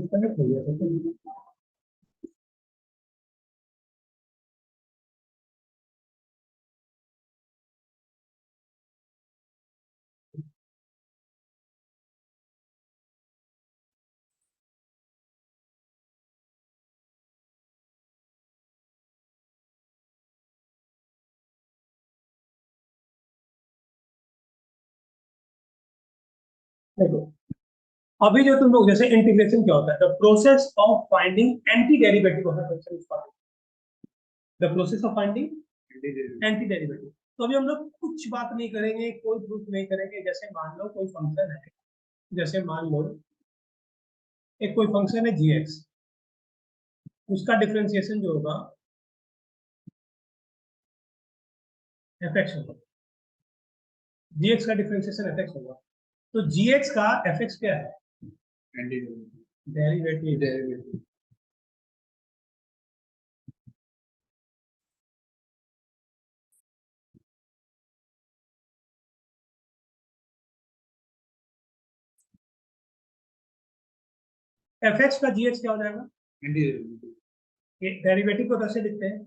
Disconnect हो गया था। देखो, अभी जो तुम लोग जैसे इंटीग्रेशन क्या होता है, the process of finding anti derivative of a function is called the process of finding anti derivative. तो अभी हम लोग कुछ बात नहीं करेंगे, कोई प्रूफ नहीं करेंगे। जैसे मान लो कोई फंक्शन है, जैसे मान लो एक कोई फंक्शन है जी एक्स, उसका डिफरेंशिएशन जो होगा एफ एक्स होगा। जी एक्स का डिफरेंशिएशन एफ एक्स होगा। तो जी एक्स का एफ एक्स क्या है? डेरिवेटिव। एफ एक्स का जी एक्स क्या हो जाएगा? डेरिवेटिव को कैसे लिखते हैं?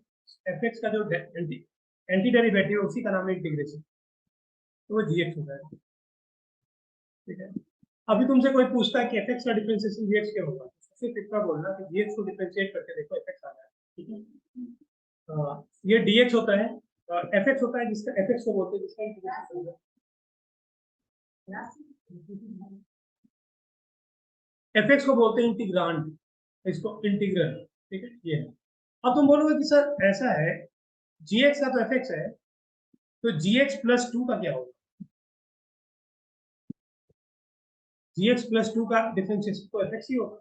एफ एक्स का जो एंटी डेरिवेटिव है उसी का नाम है इंटीग्रेशन, तो वो जी एक्स होता है। ठीक है। अभी तुमसे कोई पूछता है कि एफ एक्स का डिफरेंशिएशन जी एक्स क्या होगा, सिर्फ इतना बोलना कि जी एक्स को डिफरेंशिएट करके देखो एफ एक्स आ जाए। ठीक है। ये डी एक्स होता है, एफ एक्स होता है जिसका एफ एक्स को बोलते हैं, जिसका इंटीग्रेशन होगा एफ एक्स को बोलते हैं इंटीग्रांड, इसको इंटीग्रल। ठीक है, ये है। अब तुम बोलोगे कि सर ऐसा है, जी एक्स का तो एफ एक्स है, तो जी एक्स प्लस टू का क्या होगा? जी एक्स प्लस टू का डिफरेंशिएशन तो एफ एक्स ही होगा,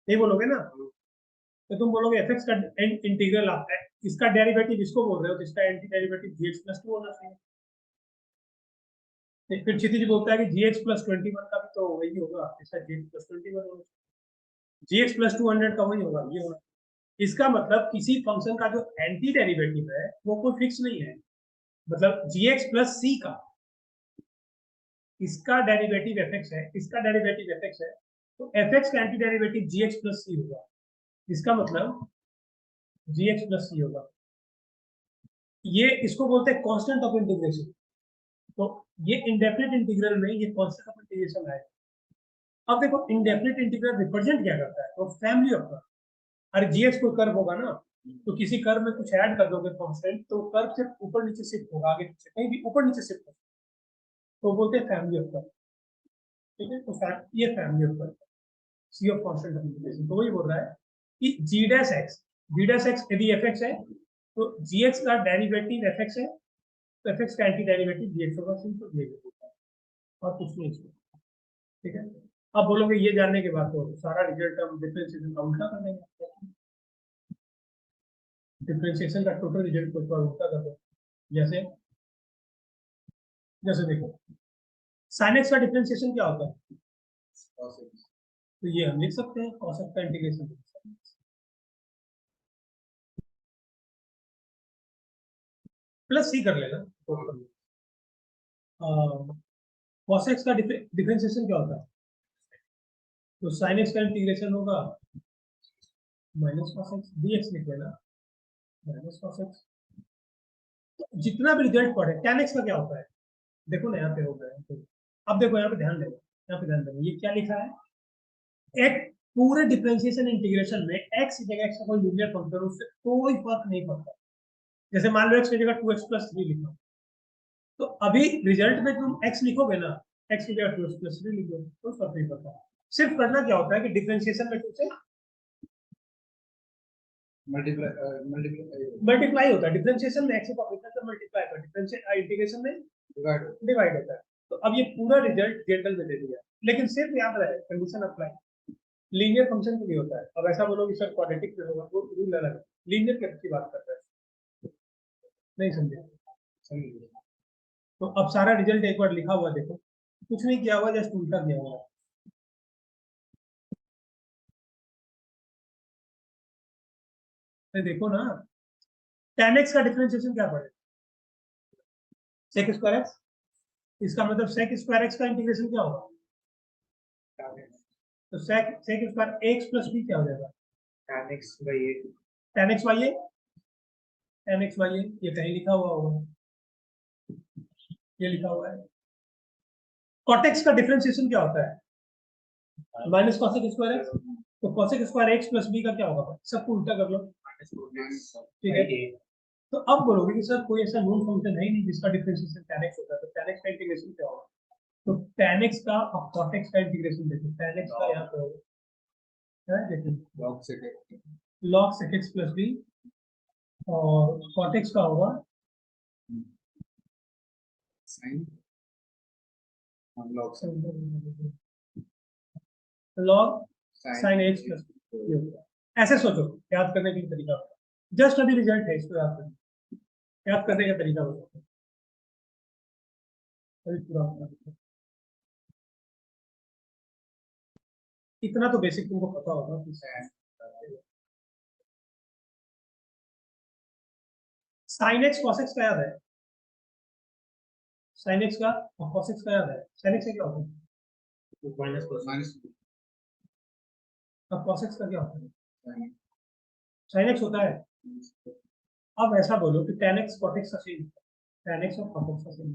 नहीं बोलोगे ना? तो तुम बोलोगे एफ एक्स का इंटीग्रल आता है, इसका डेरिवेटिव इसको बोल रहे हो, तो इसका anti derivative g x plus two होना चाहिए। फिर क्षितिज बोलता है कि जी एक्स प्लस 21 का भी तो वही होगा, इसका जी एक्स प्लस 21 होगा, जी एक्स प्लस 200 का वही होगा, ये होगा। इसका मतलब किसी फंक्शन का जो एंटी डेरिवेटिव है वो कोई फिक्स नहीं है। मतलब जी एक्स प्लस सी का, इसका डेरिवेटिव एफ एक्स है, इसका डेरिवेटिव एफ एक्स है, तो एफ एक्स का anti derivative g x plus सी होगा। इसका मतलब जी एक्स प्लस सी होगा। ये इसको बोलते हैं कांस्टेंट ऑफ इंटीग्रेशन। तो ये इंडेफिनिट इंटीग्रल में ये कांस्टेंट ऑफ इंटीग्रेशन है। अब देखो इंडेफिनिट इंटीग्रल रिप्रेजेंट क्या करता है, तो फैमिली ऑफ कर्व। अरे जीएक्स कोई कर्व होगा ना, तो किसी कर्व में कुछ ऐड कर दोगे कांस्टेंट, तो कर्व सिर्फ ऊपर नीचे शिफ्ट होगा, आगे पीछे कहीं भी ऊपर नीचे शिफ्ट होगा, तो बोलते हैं फैमिली ऑफ कर्व। ठीक है, तो ये family of curve, C of constant of integration. तो वही बोल रहा है कि जी डैश एक्स यदि एफ एक्स है, तो जी एक्स का डेरिवेटिव एफ एक्स है, तो एफ एक्स का एंटी डेरिवेटिव जी एक्स होगा, सिंपल ये होता है, और कुछ नहीं इसमें। ठीक है। अब बोलोगे ये जानने के बाद तो सारा रिजल्ट हम डिफरेंशिएशन का उल्टा कर देंगे, डिफरेंशिएशन का टोटल रिजल्ट को थोड़ा उल्टा कर दो। जैसे जैसे देखो, sin x का डिफरेंशिएशन क्या होता है? तो ये हम लिख सकते हैं cos x का इंटीग्रेशन प्लस सी कर लेना। cos x का डिफरेंशिएशन क्या होता है? तो sin x का इंटीग्रेशन होगा माइनस cos x, dx लिख लेना, माइनस cos x। तो जितना भी रिजल्ट पढ़े, tan x का क्या होता है? देखो ना यहाँ पे हो गया। अब देखो यहाँ पे ध्यान देना, यहाँ पे ध्यान देना, ये क्या लिखा है? एक पूरे डिफरेंशिएशन इंटीग्रेशन में x की जगह x का कोई लीनियर फंक्शन, उससे कोई फर्क नहीं पड़ता। जैसे मान लो x की जगह 2x प्लस 3 लिखो, तो अभी रिजल्ट में तुम x लिखोगे ना, x की जगह 2x प्लस 3 लिखोगे, कोई फर्क नहीं पड़ता। सिर्फ करना क्या होता है कि डिफरेंशिएशन में तुमसे मल्टीप्लाई होता है। डिफरेंशिएशन में x को कितना से मल्टीप्लाई होता है, डिफरेंशिएशन इंटीग्रेशन में डिवाइड होता है। तो अब ये पूरा रिजल्ट जनरल में दे दिया, लेकिन सिर्फ याद रहे कंडीशन अप्लाई लीनियर फंक्शन के लिए होता है। अब ऐसा बोलोगे सर क्वाड्रेटिक में होगा, वो रूल अलग है। लीनियर की बात करता है, नहीं समझे? तो अब सारा रिजल्ट एक बार लिखा हुआ देखो, कुछ नहीं किया हुआ, जस्ट उल्टा किया हुआ। तो देखो ना, tan x का डिफरेंशिएशन क्या पड़ेगा? sec square x. इसका मतलब sec स्क्वायर एक्स का इंटीग्रेशन क्या होगा? तो sec square x plus b क्या हो जाएगा? tan x by a tan x by a, ये कहीं लिखा हुआ होगा, ये लिखा हुआ है। कॉटेक्स का डिफरेंशिएशन क्या होता है? माइनस कॉसेक स्क्वायर एक्स, तो cosec square x plus b का क्या होगा? सबको उल्टा कर लो, ठीक है। तो अब बोलोगे कि सर कोई ऐसा नोन फंक्शन है ही नहीं जिसका डिफरेंशिएशन tan x होता है, तो tan x का इंटीग्रेशन क्या होगा? तो tan x का और cot x का इंटीग्रेशन देखो, tan x का यहाँ पे होगा, है देखिए log sec x plus b, और cot x का होगा sin log sin x plus b. ऐसे सोचो, याद करने का तरीका होगा, जस्ट अभी रिजल्ट है, इसको याद करने का तरीका होगा। इतना तो बेसिक तुमको पता होगा कि sin x cos x का याद है, sin x का और cos x का याद है। sin x का क्या होता है? माइनस अब cos x का क्या होता है? sin x होता है। अब ऐसा बोलो कि tan x cot x का सेम, tan x और cot x का same,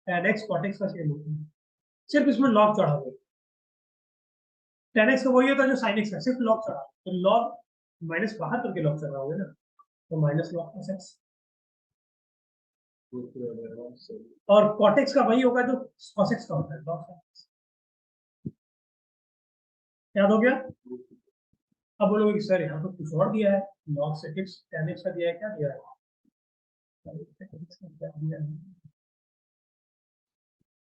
tan x cot x का सेम होता है, सिर्फ इसमें log चढ़ा दो। tan x का वही होता है जो sin x का, सिर्फ log चढ़ा, तो log माइनस बाहर करके log चढ़ रहा होगा ना, तो माइनस log cos x। और cot x का वही होगा जो cos x का होता है, log cos x। याद हो गया? अब बोलोगे कि सर यहाँ तो कुछ और दिया है, log sec x tan x का दिया है, क्या दिया है?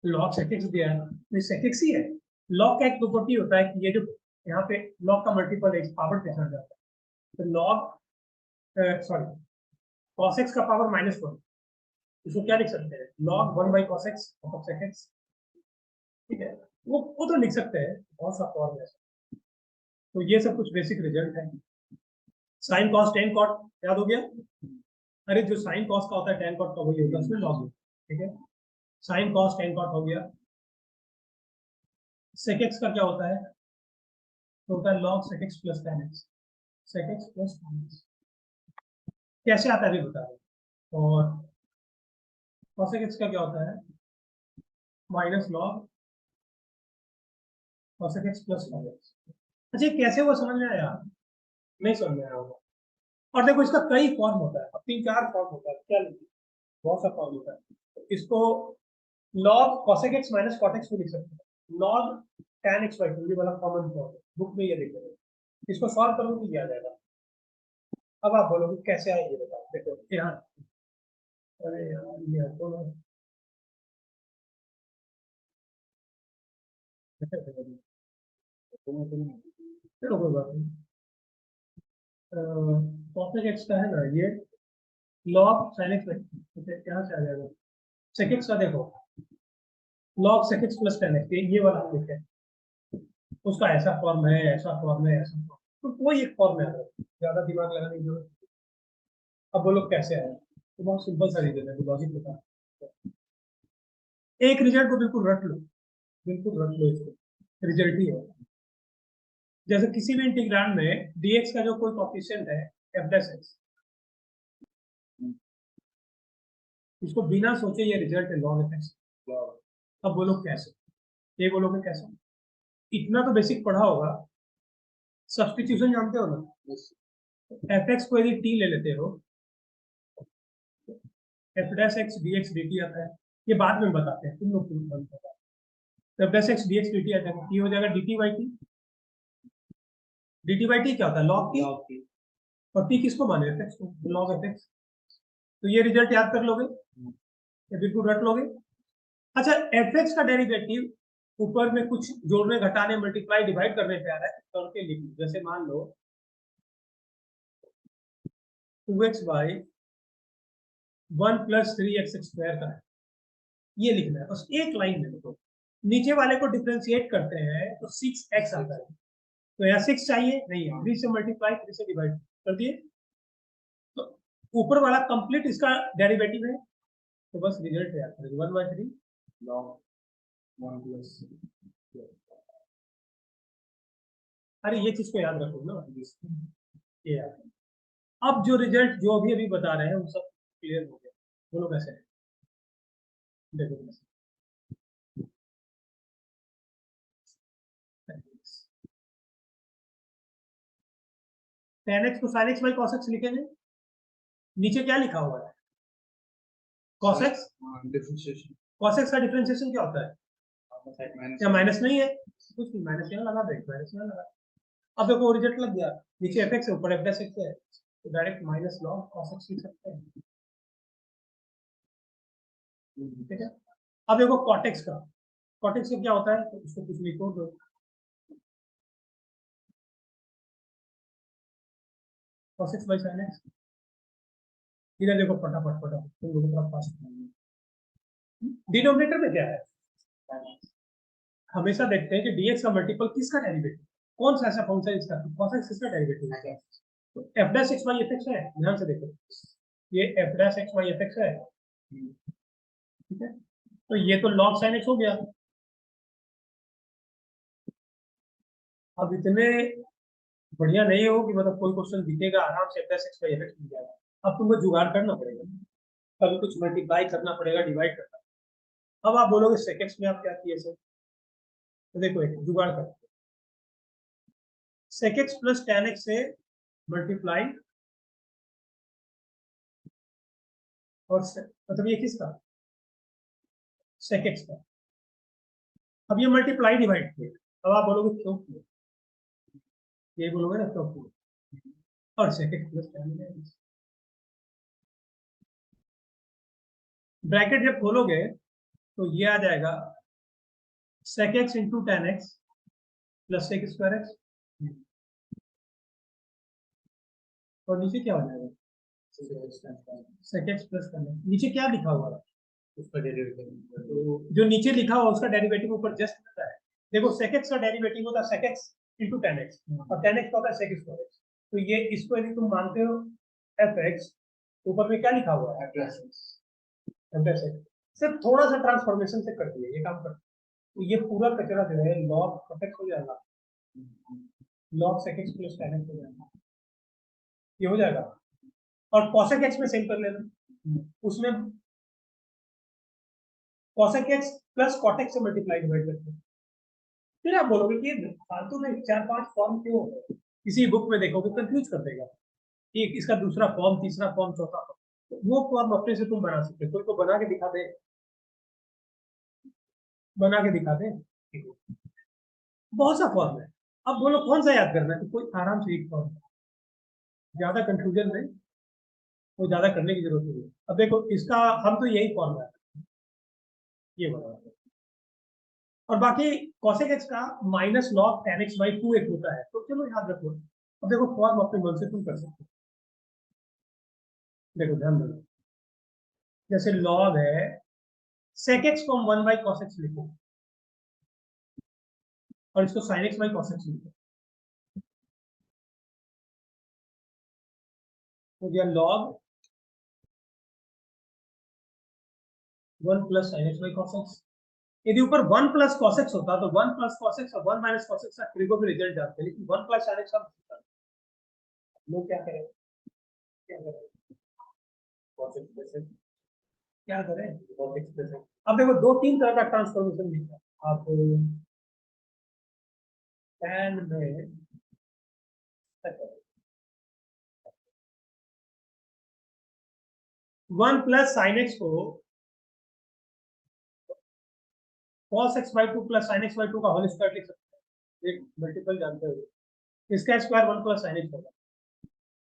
log sec x दिया है, तो sec x ही है। log का एक प्रॉपर्टी होता है कि ये जो यहाँ पे log का मल्टीपल x पावर पे चढ़ जाता है, तो log सॉरी cos x का पावर -1, इसको क्या लिख सकते हैं? log 1 by cos x of sec x, ठीक है। वो तो लिख सकते हैं, बहुत सा फॉर्म है। तो ये सब कुछ बेसिक रिजल्ट है। साइन कॉस टेन कॉट याद हो गया? अरे जो साइन कॉस का होता है टेन कॉट का वही होता है, उसमें लॉग, ठीक है। साइन कॉस टेन कॉट हो गया। सेक एक्स का क्या होता है? तो होता है log sec x plus tan x, sec x plus tan x. कैसे आता है अभी बता रहे। और कॉसेक एक्स का क्या होता है? Minus log cosec x plus tan x. अच्छा कैसे वो समझ में आया? नहीं समझ में आया होगा। और देखो इसका कई फॉर्म होता है, अब 3-4 फॉर्म होता है, क्या लिखिए, बहुत सा फॉर्म होता है। इसको log cosec x minus cot x को लिख सकते हैं, log tan x बाई 2, ये वाला कॉमन फॉर्म है, बुक में ये लिख रहे हैं। इसको सॉल्व करोगे तो ये आ जाएगा। अब आप बोलोगे कैसे आएंगे, बताओ। देखो यहाँ, अरे यार ये तो चलो कोई बात नहीं। cosec x का है ना ये, log sin x यहाँ से आ जाएगा। sec x का देखो log sec x plus tan x, ये वाला हम लिखे, उसका ऐसा फॉर्म है, ऐसा फॉर्म है, ऐसा फॉर्म, तो कोई एक फॉर्म है, ज्यादा दिमाग लगाने की जरूरत। अब बोलो कैसे आया, तो बहुत सिंपल सा रीजन है, लॉजिक बता। एक रिजल्ट को बिल्कुल रट लो, बिल्कुल रट लो, इसको रिजल्ट ही है। जैसे किसी भी इंटीग्रांड में dx का जो कोई कोफिशिएंट है f डैश x, इसको बिना सोचे ये रिजल्ट है log f x। अब बोलो कैसे, ये बोलोगे कैसे? इतना तो बेसिक पढ़ा होगा, सब्स्टिट्यूशन जानते हो ना? एफ एक्स को यदि टी ले लेते हो, F dash x d x d T आता है, ये बाद में बताते हैं, तुम लोग तुम बता। F dash x d x d t आ जाएगा, टी हो जाएगा d t by t. D t by t क्या होता है? Log t. और टी किसको माने? एफ एक्स को, लॉग एफ एक्स। तो ये रिजल्ट याद कर लोगे, ये बिल्कुल रट लोगे। अच्छा एफ एक्स का डेरिवेटिव ऊपर में कुछ जोड़ने घटाने मल्टीप्लाई डिवाइड करने पे आ रहा है, करके लिख लो। जैसे मान लो 2x by 1 plus 3x square का है, ये लिखना है बस एक लाइन में। तो नीचे वाले को डिफ्रेंशिएट करते हैं तो 6x आता है, तो यहाँ 6 चाहिए नहीं है, 3 से मल्टीप्लाई 3 से डिवाइड कर दिए, तो ऊपर वाला कंप्लीट इसका डेरिवेटिव है, तो बस रिजल्ट है 1/3 log 1 प्लस अरे ये चीज को याद रखो ना, ये याद रखो। अब जो रिजल्ट जो अभी अभी बता रहे हैं वो सब क्लियर हो गया। बोलो कैसे है? देखो कैसे। 10x को sin x by cos x लिखेंगे। नीचे क्या लिखा हुआ है? cos x। Differentiation cos x का डिफरेंशिएशन क्या होता है? माइनस या माइनस नहीं है? कुछ नहीं, माइनस यहाँ लगा दे, माइनस यहाँ लगा। अब देखो रिजल्ट लग गया, नीचे एफ एक्स है ऊपर एफ डैश एक्स है, तो direct minus log cos x लिख सकते हैं। ठीक है। अब देखो cot x का, cot x का क्या होता है, तो उसको कुछ लिखो दो। cos x by sin x। इधर देखो फटाफट फटाफट तुम लोगों का फास्ट। डिनोमिनेटर में क्या है? हमेशा देखते हैं कि dx का मल्टीपल किसका डेरिवेटिव, कौन सा ऐसा फंक्शन इसका cos x किसका डेरिवेटिव है? तो f dash x by f x है, ध्यान से देखो, ये f dash x by f x है। ठीक है, तो ये तो log sin x हो गया। अब इतने बढ़िया नहीं हो कि मतलब कोई क्वेश्चन दिखेगा आराम से f dash x by f x मिल जाएगा। अब तुमको जुगाड़ करना पड़ेगा, कभी कुछ मल्टीप्लाई करना पड़ेगा, डिवाइड करना। अब आप बोलोगे sec x में आप क्या किए सर, तो देखो एक जुगाड़ कर, sec x plus tan x से मल्टीप्लाई, और मतलब ये किसका, sec x का। अब ये मल्टीप्लाई डिवाइड किए, अब आप बोलोगे क्यों किए, ये बोलोगे ना क्यों किए, और sec x plus tan x। Bracket जब खोलोगे तो ये आ जाएगा sec x into tan x plus sec square x, और नीचे क्या हो जाएगा sec x plus tan x। नीचे क्या लिखा हुआ है, उसका डेरिवेटिव तो जो नीचे लिखा हुआ उसका डेरिवेटिव ऊपर जस्ट होता है। देखो sec x का डेरिवेटिव होता है sec x into tan x, और tan x का होता है sec स्क्वायर x। तो ये इसको यदि तुम मानते हो f x, ऊपर में क्या लिखा हुआ है f डैश x, सिर्फ थोड़ा सा ट्रांसफॉर्मेशन से कर दिया ये काम कर, तो ये पूरा कचरा जो है log f x हो जाएगा, log sec x plus tan x हो जाएगा, ये हो जाएगा। और cosec x में सेम कर लेना, उसमें cosec x plus cot x से मल्टीप्लाई डिवाइड करते हैं। फिर आप बोलोगे कि फालतू में 4-5 फॉर्म क्यों है, किसी बुक में देखोगे कंफ्यूज कर देगा, एक इसका दूसरा फॉर्म, तीसरा फॉर्म, चौथा फॉर्म। वो फॉर्म अपने से तुम बना सकते हो, कोई को बना के दिखा दे, बना के दिखा दे, बहुत सा फॉर्म है। अब बोलो कौन सा याद करना है, तो कोई आराम से एक फॉर्म, ज्यादा कंफ्यूजन में वो ज्यादा करने की जरूरत नहीं है। अब देखो इसका हम तो यही फॉर्म है, ये बना, और बाकी cosec x का minus log tan x by 2 एक होता है, तो चलो याद रखो। अब देखो फॉर्म अपने मन से तुम कर सकते हो, देखो ध्यान दो, जैसे लॉग है sec x को हम 1 बाई cos x लिखो, और इसको sin x by cos x लिखो, तो यह log 1 plus sin x by cos x। यदि ऊपर 1 प्लस cos x होता तो 1 प्लस cos x और 1 माइनस cos x का ट्रिगो भी रिजल्ट जानते, लेकिन 1 प्लस sin x हम लोग क्या करें, क्या करें, cos x प्लस क्या करें, cos x प्लस। अब देखो दो तीन तरह का ट्रांसफॉर्मेशन मिलता है आप tan में 1 प्लस sin x को cos x by 2 plus sin x by 2 का होल स्क्वायर लिख सकते हैं, एक मल्टीपल जानते हो, इसका स्क्वायर 1 प्लस sin x होगा,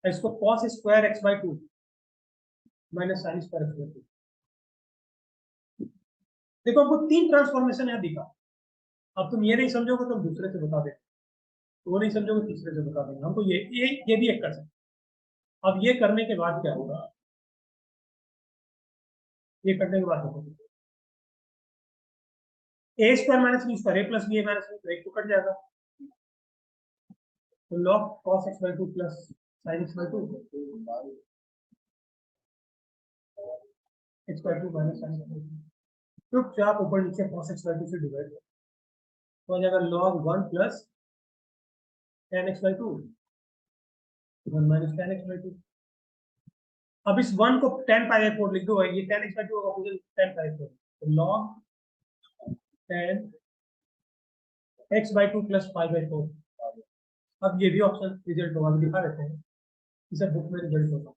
इसको cos square x by 2 minus sin square x by 2। देखो आपको तीन ट्रांसफॉर्मेशन यहाँ दिखा, अब तुम ये नहीं समझोगे तुम दूसरे से बता देंगे, वो नहीं समझोगे तीसरे से बता देंगे, हमको ये भी एक कर सकते। अब ये करने के बाद क्या होगा, ये करने के बाद देखो ए स्क्वायर माइनस बी स्क्वायर, ए प्लस बी ए माइनस बी, एक तो कट जाएगा, तो log cos x by 2 plus sin x by 2 x by 2 minus sin x by 2, चुपचाप ऊपर नीचे cos x बाई 2 से डिवाइड हो जाएगा, log 1 plus tan x by 2 1 minus tan x by 2। अब इस 1 को tan pi by 4 लिख दो, ये tan x by 2 होगा मुझे tan pi by 4, तो log tan x by 2 plus pi by 4। अब ये भी ऑप्शन रिजल्ट होगा, दिखा देते हैं इसे बुक में रिजल्ट होगा।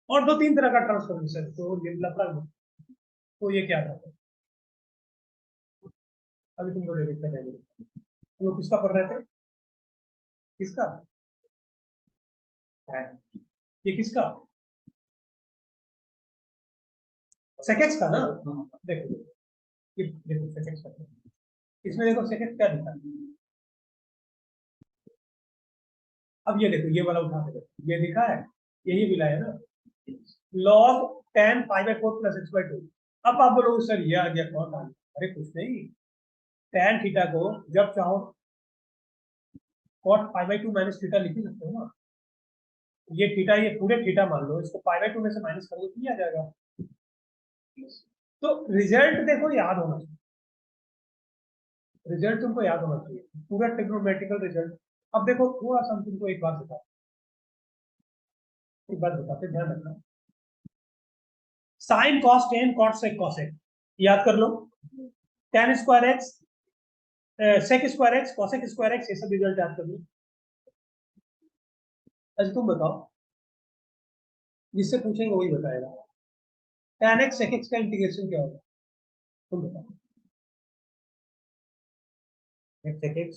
और दो तीन तरह का ट्रांसफॉर्मेशन, तो ये लफड़ा, तो ये क्या था अभी तुम लोग देखते हैं, तुम लोग किसका पढ़ रहे थे, किसका ये किसका सेकेंड्स का ना, देखो ये देखो सेकेंड्स का, इसमें देखो सेकेंड क्या लिखा है। अब ये देखो ये वाला उठा के देखो, ये लिखा है यही मिला है ना, log tan pi by 4 plus x by 2। अब आप बोलोगे सर ये आ गया कौन आ गया, अरे कुछ नहीं, tan थीटा को जब चाहो cot pi by 2 minus theta लिख ही सकते हो ना, ये थीटा, ये पूरे थीटा मान लो, इसको पाई बाय 2 में से माइनस करोगे तो ये आ जाएगा। तो रिजल्ट देखो याद होना चाहिए, रिजल्ट तुमको याद होना चाहिए, पूरा ट्रिग्नोमेट्रिकल रिजल्ट। अब देखो थोड़ा सा हम तुमको एक बात बताते ध्यान रखना, sine cos tan cot sec cosec याद कर लो, tan square x sec square x cosec square x, ये सब रिजल्ट याद कर लो। अच्छा तुम बताओ, जिससे पूछेंगे वही बताएगा, tan x sec x का इंटीग्रेशन क्या होगा, तुम बताओ। sec x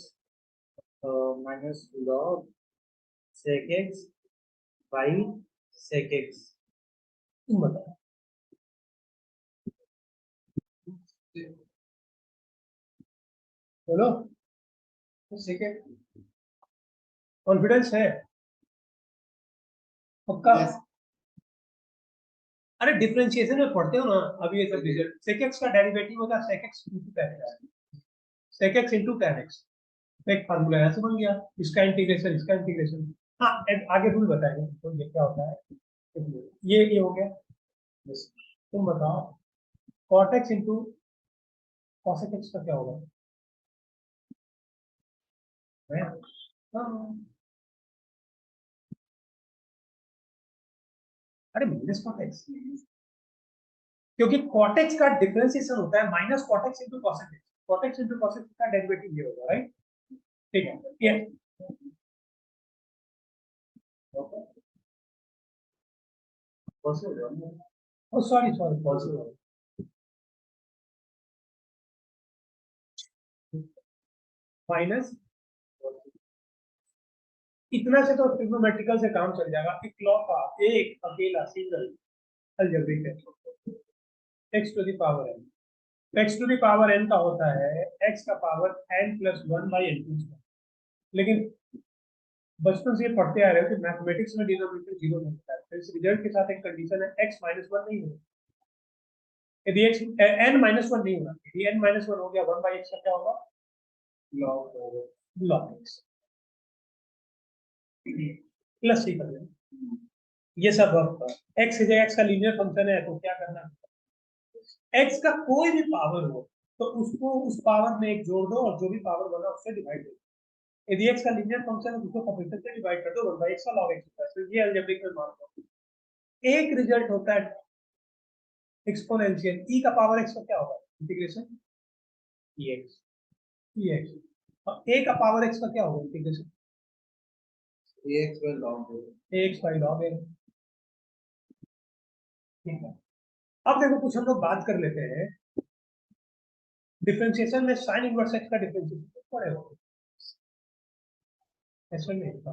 minus log sec x by sec x। तुम बताओ, बोलो, कॉन्फिडेंस है पक्का? अरे डिफरेंशिएशन में पढ़ते हो ना अभी ये सब रिजल्ट, sec x का डेरिवेटिव होगा sec x into tan x, sec x into tan x, एक फार्मूला ऐसे बन गया, इसका इंटीग्रेशन इसका इंटीग्रेशन। हाँ आगे फुल बताएंगे तो ये क्या होता है, ये हो गया। तुम बताओ cot x into cosec x का क्या होगा, हाँ अरे माइनस cot x, क्योंकि cot x का डिफरेंशिएशन होता है minus cot x into cosec x, cot x into cosec x का डेरिवेटिव ये होगा, राइट? ठीक है ये सॉरी माइनस, इतना से तो ट्रिग्नोमेट्रिकल से काम चल जाएगा, इकलौता एक अकेला सिंगल अलजेब्रिक है, x to the power n, x to the power n का होता है x का power n plus 1 by n, लेकिन बचपन से ये पढ़ते आ रहे हो कि मैथमेटिक्स में डिनोमिनेटर जीरो नहीं होता है, तो इस रिजल्ट के साथ एक कंडीशन है x माइनस 1 नहीं होगा, यदि x n माइनस 1 नहीं होगा, यदि n माइनस 1 हो गया 1 बाई x का क्या होगा, log x प्लस सी कर देना, ये सब x की जगह x का लीनियर फंक्शन है तो क्या करना, x का कोई भी पावर हो तो उसको उस पावर में एक जोड़ दो और जो भी पावर बना उससे डिवाइड कर दो, यदि x का लीनियर फंक्शन है उसको फैक्टर से डिवाइड कर दो 1 बाई x का log x होता है, तो ये अलजेब्रिक में मान लो। एक रिजल्ट होता है एक्सपोनेंशियल, e का पावर x का क्या होगा इंटीग्रेशन ex ex, और a का पावर x का क्या होगा integration ax by log ax by log n। ठीक है, अब देखो कुछ हम लोग बात कर लेते हैं डिफरेंशिएशन में, साइन इनवर्स x का डिफरेंशिएशन पढ़े हो ऐसा नहीं था,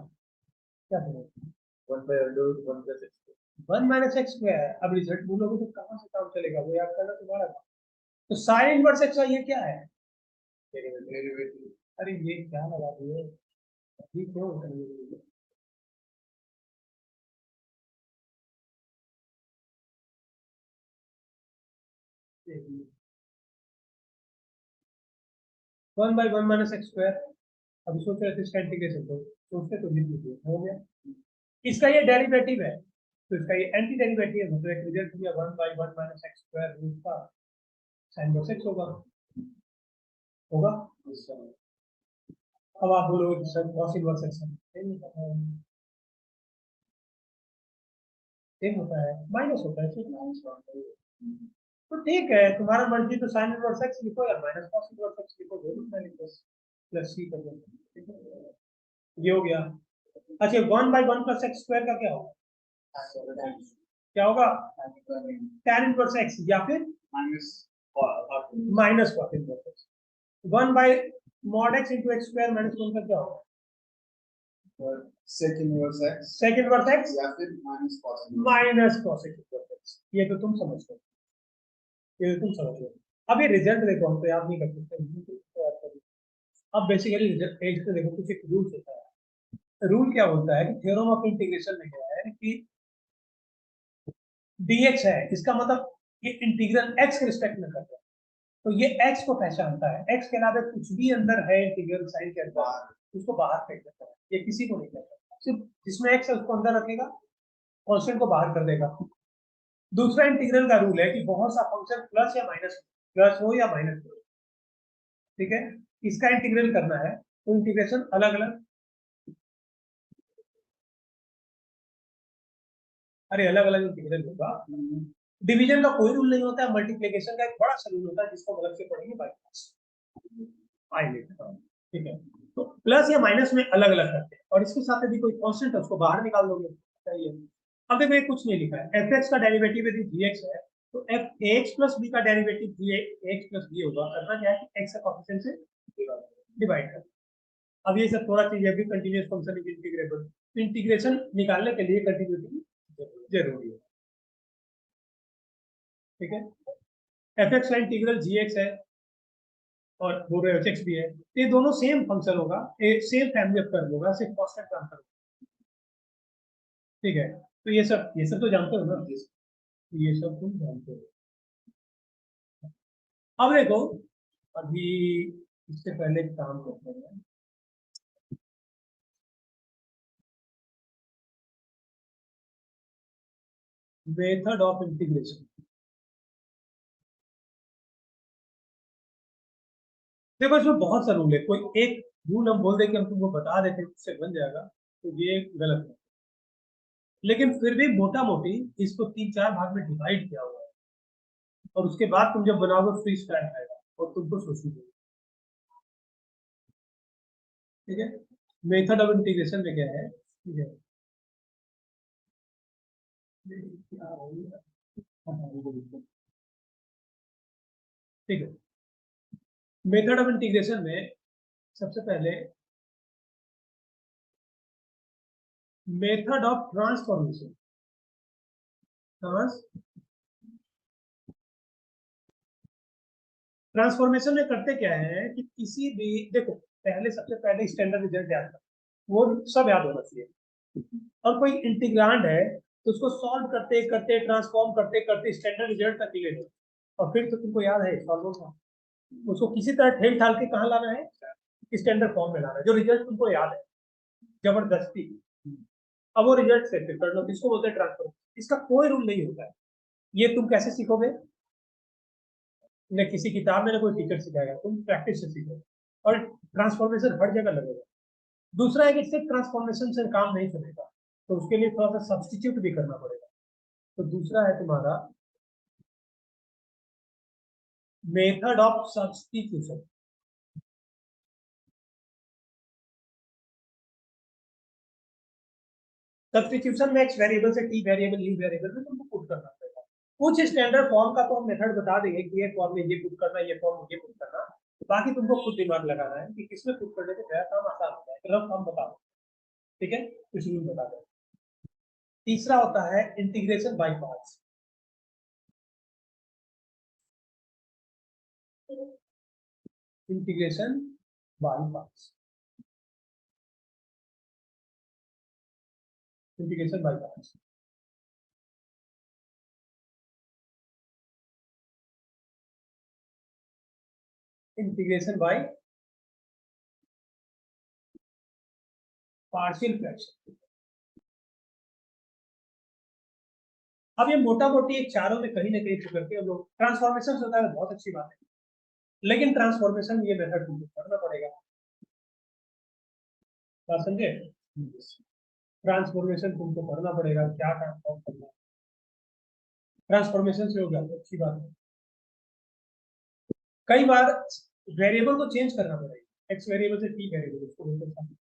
क्या करें 1 by under root 1 plus x। 1 minus x square, अब रिजल्ट भूलोगे तो कहाँ से काम चलेगा, वो याद करना तुम्हारा काम। तो साइन इनवर्स एक्स का ये क्या है, डेरिवेटिव अरे ये क्या लगा दिए, ये क्यों होता है, 1 बाई 1 माइनस एक्स स्क्वायर, अभी सोच रहे थे इसका इंटीग्रेशन, तो सोचते तो लिख लीजिए हो गया, इसका ये डेरिवेटिव है तो इसका ये एंटी डेरिवेटिव है, मतलब एक रिजल्ट दिया 1 by 1 minus x square root का साइन इनवर्स एक्स होगा, होगा अब आप बोलोगे sir cos inverse x same होता है माइनस होता है तो ठीक है तुम्हारा मर्जी तो साइन इनवर्स x लिखो या माइनस cos इनवर्स x लिखो दोनों में लिखो प्लस c कर दो ठीक है ये हो गया। अच्छा 1/1 प्लस एक्स स्क्वायर का क्या होगा क्या होगा tan इनवर्स x या फिर minus cos inverse x 1/mod x into x square minus 1 का क्या होगा sec inverse x sec inverse x या फिर माइनस cos इनवर्स x ये तो तुम समझ गए ये तो तुम समझ गए। अब ये रिजल्ट देखो हम तो याद नहीं कर सकते अब बेसिकली रिजल्ट एज पे देखो कुछ एक रूल होता है रूल क्या होता है कि थ्योरम ऑफ इंटीग्रेशन में क्या है कि dx है इसका मतलब ये इंटीग्रल x के रिस्पेक्ट में कर रहा है तो ये x को पहचानता है x के अलावा कुछ भी अंदर है इंटीग्रल साइन के अंदर उसको बाहर फेंक देता है ये किसी को नहीं करता सिर्फ जिसमें x है उसको अंदर रखेगा कांस्टेंट को बाहर कर देगा। दूसरा इंटीग्रल का रूल है कि बहुत सा फंक्शन प्लस या माइनस प्लस हो या माइनस हो ठीक है इसका इंटीग्रल करना है तो इंटीग्रेशन अलग अलग अरे अलग अलग इंटीग्रल होगा डिवीजन का कोई रूल नहीं होता है मल्टीप्लिकेशन का एक बड़ा सा रूल होता है जिसको अलग से पढ़ेंगे बाई पास ठीक है तो प्लस या माइनस में अलग अलग करते हैं और इसके साथ यदि कोई कांस्टेंट है उसको बाहर निकाल दोगे चाहिए। अब देखो ये कुछ नहीं लिखा है एफ एक्स का डेरिवेटिव यदि जी एक्स है तो एफ एक्स प्लस बी का derivative g x plus B होगा करना क्या है एक्स का कोएफिशिएंट से डिवाइड कर। अब ये सब थोड़ा चीज है भी continuous function is integrable integration निकालने के लिए कंटिन्यूटी जरूरी है ठीक है एफ एक्स का इंटीग्रल जी एक्स है और वो एच एक्स भी है ये दोनों सेम फंक्शन होगा सेम फैमिली ऑफ कर्व होगा सिर्फ कांस्टेंट का अंतर ठीक है तो ये सब तो जानते हो ना ये सब तुम जानते हो। अब देखो अभी इससे पहले काम करते हैं मेथड ऑफ इंटीग्रेशन। देखो इसमें बहुत सा रूल है कोई एक रूल हम बोल दे कि हम तुमको बता देते उससे बन जाएगा तो ये गलत है लेकिन फिर भी मोटा मोटी इसको 3-4 भाग में डिवाइड किया हुआ है और उसके बाद तुम जब बनाओगे फ्री स्टाइल आएगा और तुमको सोचोगे ठीक है। मेथड ऑफ इंटीग्रेशन में क्या है ठीक है ठीक है मेथड ऑफ इंटीग्रेशन में सबसे पहले मेथड ऑफ ट्रांसफॉर्मेशन ट्रांसफॉर्मेशन में करते क्या है कि किसी भी देखो पहले सबसे पहले स्टैंडर्ड रिजल्ट याद कर वो सब याद होना चाहिए और कोई इंटीग्रांड है तो उसको सॉल्व करते करते ट्रांसफॉर्म करते करते स्टैंडर्ड रिजल्ट तक ले लो और फिर तो तुमको याद है सॉल्व होगा उसको किसी तरह ठेल ठाल के कहाँ लाना है स्टैंडर्ड फॉर्म में लाना है जो रिजल्ट तुमको याद है जबरदस्ती अब वो रिजल्ट से फिर कर लो किसको बोलते हैं ट्रांसफॉर्म इसका कोई रूल नहीं होता है ये तुम कैसे सीखोगे न किसी किताब में ना कोई टीचर सिखाएगा तुम प्रैक्टिस से सीखो और ट्रांसफॉर्मेशन हर जगह लगेगा। दूसरा है कि सिर्फ ट्रांसफॉर्मेशन से काम नहीं चलेगा तो उसके लिए थोड़ा सा सब्सटीट्यूट भी करना पड़ेगा तो दूसरा है तुम्हारा मेथड ऑफ सब्सटीट्यूशन। सब्सटीट्यूशन में एक्स वेरिएबल से टी वेरिएबल यू वेरिएबल में तुमको पुट करना पड़ेगा कुछ स्टैंडर्ड फॉर्म का तो हम मेथड बता देंगे कि ये फॉर्म में ये पुट करना ये फॉर्म में ये पुट करना बाकी तुमको खुद दिमाग लगाना है कि किसमें पुट करने से मेरा काम आसान होता है रफ हम बता दो ठीक है कुछ रूल बता दो। तीसरा होता है integration by parts integration by parts integration by parts integration by partial fraction. अब ये मोटा मोटी एक चारों में कहीं ना कहीं करके हम लोग ट्रांसफॉर्मेशन होता है बहुत अच्छी बात है लेकिन ट्रांसफॉर्मेशन ये मेथड तुमको करना पड़ेगा बात समझे? ट्रांसफॉर्मेशन तुमको करना पड़ेगा, क्या ट्रांसफॉर्म करना है, ट्रांसफॉर्मेशन से हो गया तो अच्छी बात है। कई बार वेरिएबल को चेंज करना पड़ेगा, एक्स वेरिएबल से टी वेरिएबल, उसको बोलते हैं।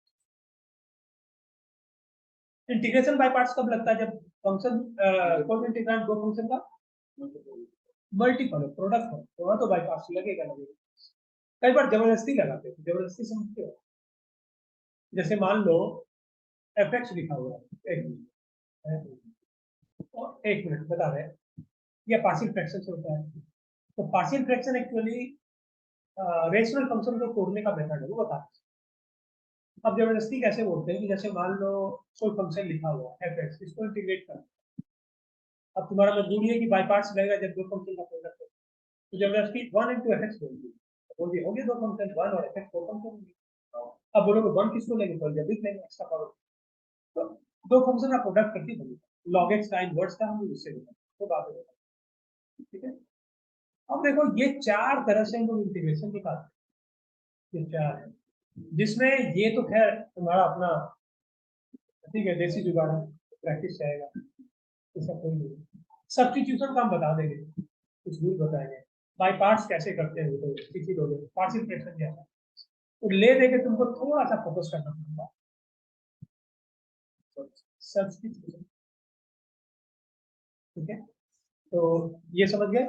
इंटीग्रेशन बाय पार्ट्स कब लगता है? जब फंक्शन कोई इंटीग्रांड दो फंक्शन का मल्टीपल प्रोडक्ट हो, तो वहां तो बाय पार्ट्स लगेगा। कई बार जबरदस्ती लगाते हैं, जबरदस्ती समझते हो? जैसे मान लो एफ एक्स लिखा हुआ है, एक मिनट बता रहे हैं, यह पार्शियल फ्रैक्शन से होता है। तो partial fraction actually rational function को तोड़ने का मेथड है, वो बता। अब जबरदस्ती कैसे बोलते हैं कि जैसे मान लो कोई फंक्शन लिखा हुआ है एफ एक्स, इसको इंटीग्रेट कर, अब तुम्हारा मजबूरी है कि बाय पार्ट्स लगेगा जब दो फंक्शन का प्रोडक्ट है, तो जबरदस्ती 1 into fx बोल दिया, हो गया दो फंक्शन 1 और fx दो फंक्शन। अब बोलोगे 1 किसको लेंगे? तो जब भी लेंगे एक्स का पावर, तो दो फंक्शन का प्रोडक्ट करके बोलेगा log x का इनवर्स का हम उससे लेंगे, तो बात हो जाएगी। ठीक है, अब देखो ये चार तरह से हम लोग इंटीग्रेशन निकालते हैं, ये चार है, जिसमें ये तो खैर तुम्हारा अपना ठीक है देसी जुगाड़ है, प्रैक्टिस जाएगा, ऐसा कोई नहीं। सब्स्टिट्यूशन का हम बता देंगे, कुछ भी बताएंगे। बाय पार्ट्स कैसे करते हैं तो किसी लोग पार्शियल फ्रैक्शन क्या है, तो ले देके तुमको थोड़ा सा फोकस करना पड़ेगा। सब्स्टिट्यूशन, ठीक है, तो ये समझ गए।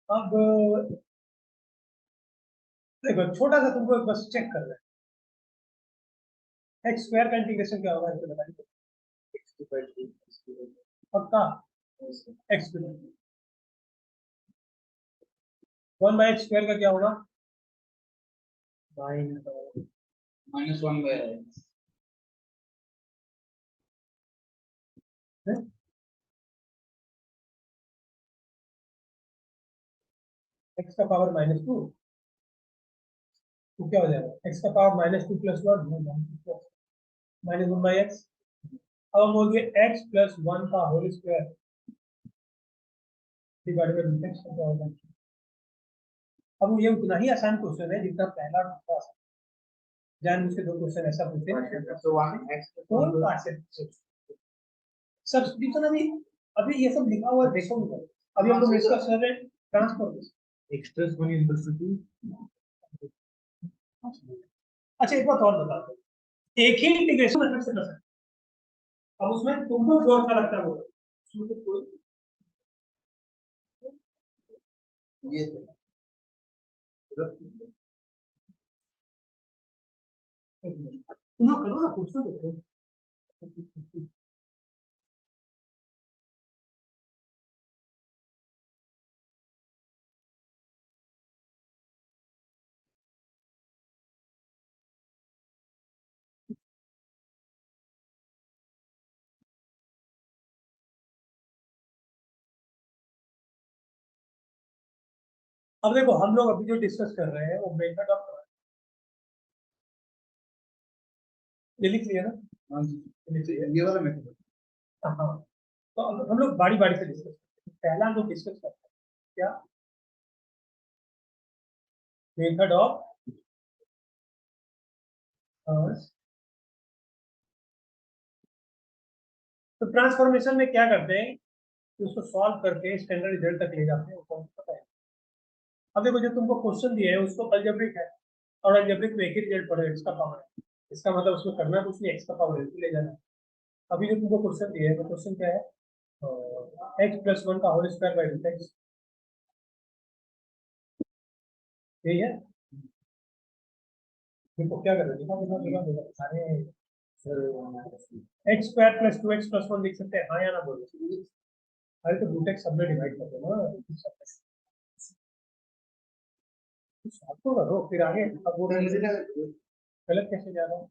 अब देखो छोटा सा तुमको बस चेक करना है, एक्स स्क्वायर का इंटीग्रेशन क्या होगा इसको बताइए। पक्का x one by x square का क्या होगा? -1 by x। एक्स का पावर -2, तो क्या हो जाएगा? एक्स का पावर -2 + 1 -1 बाई एक्स। अब हम बोल दिए एक्स प्लस 1 का whole square divided by root x का क्या होगा? अब ये उतना ही आसान क्वेश्चन है जितना पहला था। जान मुझसे दो क्वेश्चन ऐसा पूछे तो 1x फोर पार्ट से सब्स्टिट्यूशन। अभी अभी ये सब लिखा हुआ है, देखो अभी हम लोग डिस्कस कर रहे हैं ट्रांसफॉर्मेशन। Express 1 intercity. अच्छा एक बात और बता दो, एक ही इंटीग्रेशन मेथड से कर सकते हैं, अब उसमें तुमको जो अच्छा लगता है वो उसमें तो कोई ये तुम लोग करो ना, क्वेश्चन देखो। अब देखो हम लोग अभी जो डिस्कस कर रहे हैं वो मेथड ऑफ, ये लिख लिया ना? हाँ जी, ये वाला मेथड। हाँ, तो अब हम लोग बारी बारी से डिस्कस करते हैं। पहला हम लोग डिस्कस करते हैं क्या? मेथड ऑफ तो ट्रांसफॉर्मेशन में क्या करते हैं कि उसको सॉल्व करके स्टैंडर्ड रिजल्ट तक ले जाते हैं, उसको पता है। अब देखो जो तुमको क्वेश्चन दिए है उसको अलजेब्रिक है, और अलजेब्रिक में एक ही रिजल्ट पड़ेगा, एक्स का पावर है, इसका मतलब उसमें करना कुछ नहीं, एक्स का पावर ले जाना है। अभी जो तुमको क्वेश्चन दिए है वो क्वेश्चन क्या है? एक्स प्लस 1 का whole square by root x, यही है। देखो क्या कर रहे हैं, अरे x square plus 2x plus 1 लिख सकते हैं, हाँ या ना बोलो? अरे तो रूट एक्स सब में डिवाइड कर दो ना, आपको करो फिर आगे। अब वो गलत कैसे जा रहा है?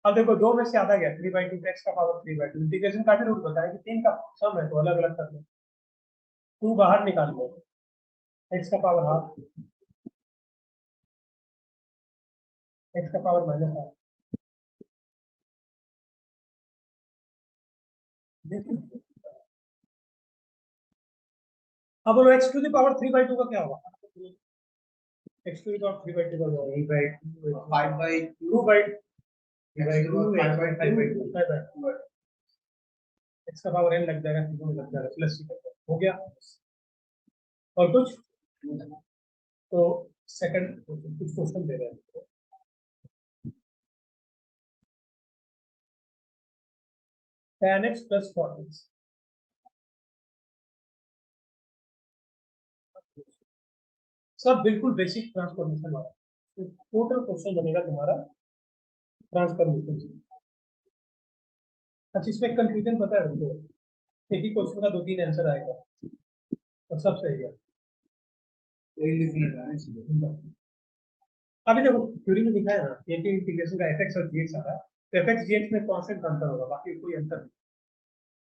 अब देखो दो में से आधा गया 3/2 एक्स का पावर 3/2, इंटीग्रेशन का भी रूल बताया कि तीन का सम है तो अलग अलग कर लो, 2 बाहर निकाल लो, एक्स का पावर हाफ, एक्स का पावर -हाफ। अब बोलो एक्स टू द पावर 3/2 का क्या होगा? एक्स टू द पावर 3/2 का होगा 5/2 2/2 एक्स का पावर n लग जाएगा, तीनों में लग जाएगा, प्लस सी हो गया। और कुछ तो सेकंड कुछ क्वेश्चन दे रहे हैं, tan x प्लस 40 सब बिल्कुल बेसिक ट्रांसफॉर्मेशन वाला, तो टोटल क्वेश्चन बनेगा तुम्हारा ट्रांसफॉर्मेशन से। अच्छा, इसमें कंफ्यूजन पता है तुमको, एक ही क्वेश्चन का 2-3 आंसर आएगा और सब सही है। अभी देखो थ्योरी में दिखा है ना, एक इंटीग्रेशन का fx और gx आ रहा है, तो fx gx में कांस्टेंट अंतर होगा, बाकी कोई अंतर नहीं।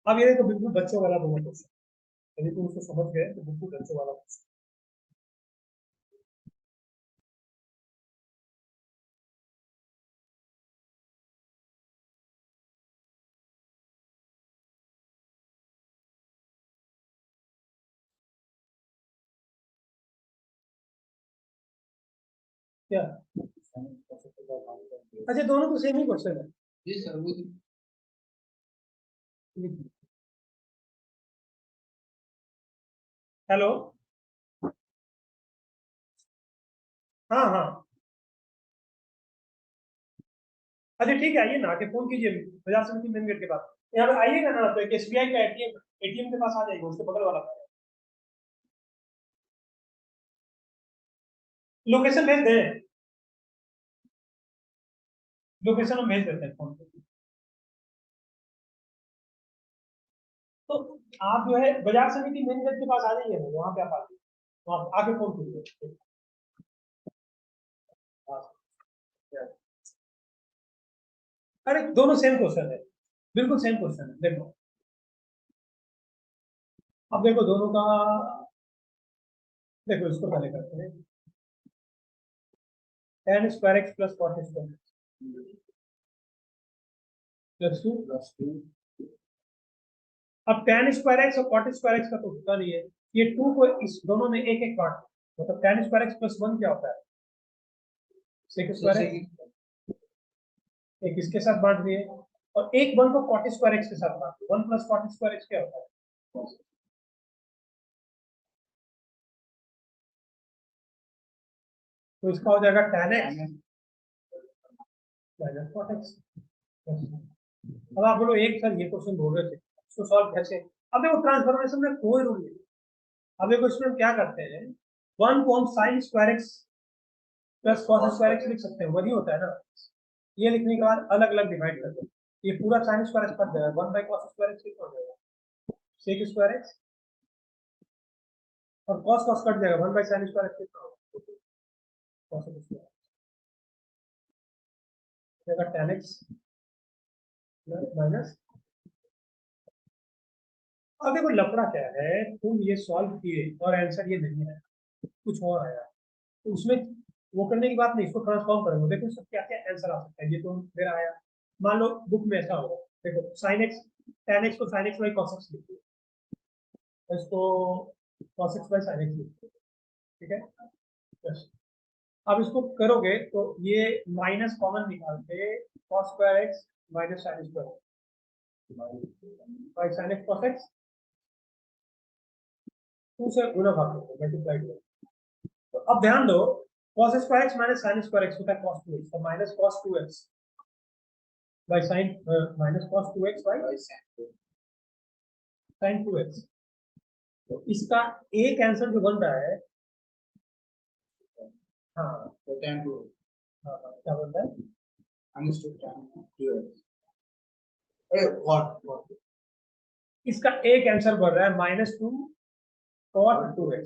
अब ये देखो बिल्कुल बच्चों वाला दोनों क्वेश्चन, यदि तुम उसको समझ गए तो बिल्कुल बच्चों वाला क्वेश्चन। क्या अच्छा, दोनों तो सेम ही क्वेश्चन है। जी सर, वो हेलो, हाँ हाँ, अच्छा ठीक है, आइए ना, आके फोन कीजिए बाजार समिति मेन गेट के पास, यहाँ पे आइएगा ना, तो एक एसबीआई का एटीएम के पास आ जाएगा, उसके बगल वाला। लोकेशन भेज दें, लोकेशन हम भेज देते हैं फोन पे। तो आप जो है बाजार समिति मेन गेट के पास आ जाइए, वहां पे आप आ जाइए, वहां आके फोन कीजिए। हाँ, अरे दोनों सेम क्वेश्चन है, बिल्कुल सेम क्वेश्चन है। देखो अब देखो दोनों का, देखो इसको पहले करते हैं, tan square x plus cot square plus 2। अब tan स्क्वायर एक्स और कॉट स्क्वायर एक्स का तो होता नहीं है, ये 2 को इस दोनों में एक एक काट, मतलब tan स्क्वायर एक्स प्लस 1 क्या होता है, सेक स्क्वायर एक्स, एक इसके साथ बांट दिए, और एक 1 को कॉट स्क्वायर एक्स के साथ बांट दिए, 1 प्लस कॉट स्क्वायर एक्स क्या होता है, तो इसका हो जाएगा tan x minus cot x. अब आप बोलो एक सर ये क्वेश्चन बोल रहे थे, इसको सॉल्व कैसे? अब देखो ट्रांसफॉर्मेशन में कोई रूल नहीं। अब देखो इसमें हम क्या करते हैं, 1 को हम sine square x plus cos square x लिख सकते हैं, वही होता है ना। ये लिखने के बाद अलग अलग डिवाइड कर दो, ये पूरा साइन स्क्वायर एक्स कट जाएगा, 1 बाई कॉस स्क्वायर एक्स कितना हो जाएगा, सेक स्क्वायर एक्स, और कॉस कॉस कट जाएगा, 1 बाई साइन स्क्वायर एक्स कितना होगा, कॉस स्क्वायर जाएगा tan एक्स माइनस। अब देखो लफड़ा क्या है, तुम ये सॉल्व किए और आंसर ये नहीं आया, कुछ और आया, तो उसमें वो करने की बात नहीं, इसको ट्रांसफॉर्म करेंगे, देखो सब क्या क्या आंसर आ सकता है, ये तो मेरा आया। मान लो बुक में ऐसा होगा, देखो साइन एक्स, tan एक्स को sign x by cos x लिखिए, इसको cos x by sin x लिखते हैं, ठीक है। बस अब इसको करोगे तो ये माइनस कॉमन निकाल के cos square x minus sin square by sin x cos x, 2 से गुना भाग करते हैं, मल्टीप्लाई करो। तो अब ध्यान दो, cos square x minus sin square x होता है cos 2x, तो minus cos 2x by sin minus cos 2x by sin 2x। तो इसका एक आंसर जो बन रहा है, हाँ तो tan 2 हाँ हाँ, क्या बनता है, understood tan 2x। अरे what इसका एक आंसर बढ़ रहा है -2 cot 2x।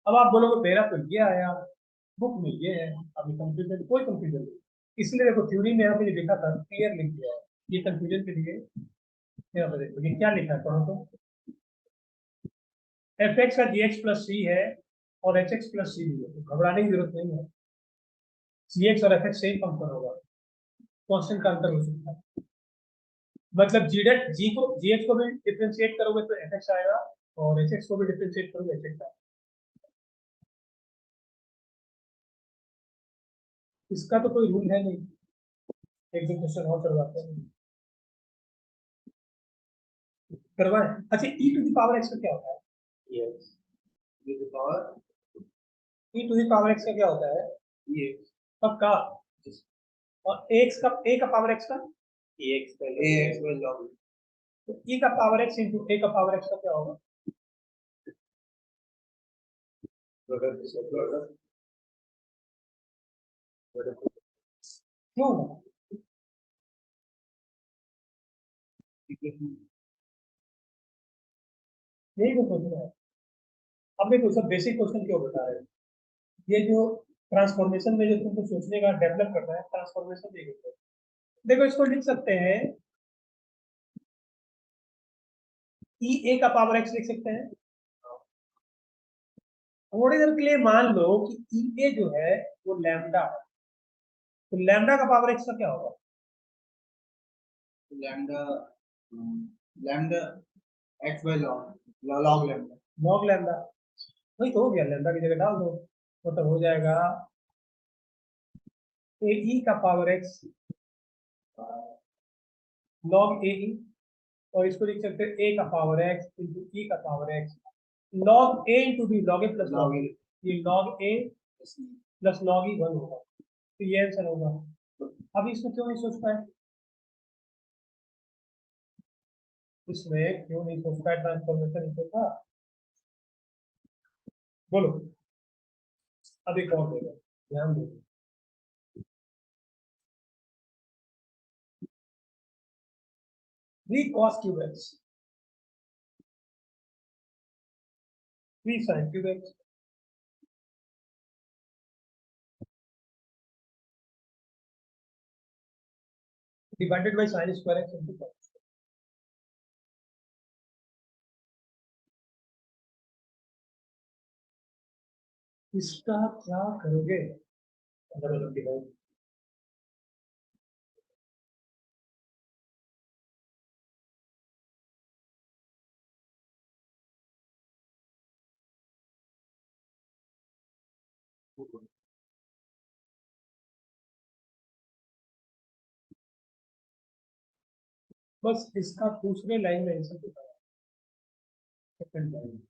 अब आप बोलोगे मेरा तो ये आया, बुक में ये है, अभी कंफ्यूजन, कोई कंफ्यूजन नहीं, इसलिए देखो थ्योरी में यहाँ पे जो लिखा था क्लियर लिख दिया है, ये कंफ्यूजन के लिए यहाँ पे देखो ये क्या लिखा है, पढ़ो तो, एफ एक्स का जी एक्स प्लस सी है और एच एक्स प्लस सी भी है, तो घबराने की जरूरत नहीं है, सी एक्स और एफ एक्स सेम फंक्शन होगा, कॉन्स्टेंट का अंतर हो सकता है, मतलब जी डेट जी को जी एक्स को भी डिफ्रेंशिएट करोगे तो एफ एक्स आएगा, और एच एक्स को भी डिफ्रेंशिएट करोगे एच एक्स आएगा। इसका तो कोई रूल है नहीं, एक दो क्वेश्चन और करवाते हैं, करवाएं। अच्छा, e to the power x का क्या होता है? Yes. With the power. e to the power x का क्या होता है? Yes. पक्का? और x का a का पावर x का? Ax by log. तो e का पावर x इंटू a का पावर x का क्या होगा? क्यों होगा? यही तो सोच रहा है। अब देखो, सब बेसिक क्वेश्चन क्यों बता रहे हैं? ये जो ट्रांसफॉर्मेशन में जो तुमको सोचने का डेवलप करना है, ट्रांसफॉर्मेशन देखो। देखो, इसको लिख सकते हैं ई ए का पावर एक्स लिख सकते हैं। थोड़ी देर के लिए मान लो कि ई ए जो है वो लैम्डा है, तो लैम्डा का पावर एक्स का क्या होगा? Lambda. Lambda x by log lambda. Log lambda. वही तो हो गया, लैम्डा की जगह डाल दो, मतलब हो जाएगा ए ई का पावर एक्स लॉग ए ई, और इसको लिख सकते हैं ए का पावर एक्स इंटू ई का पावर एक्स लॉग ए इंटू बी, लॉग ए प्लस लॉग ए, ये लॉग ए प्लस लॉग ई 1 होगा, तो ये आंसर होगा। अब इसको क्यों नहीं सोच पाए? इसमें क्यों नहीं सोच पाए? ट्रांसफॉर्मेशन इसमें था। बोलो, अब एक और देगा, ध्यान दो। Three cos cube x, three sine cube x divided by sine square x into cos. इसका क्या करोगे? अलग अलग डिवाइड, बस इसका दूसरे लाइन में आंसर बताया, सेकंड लाइन।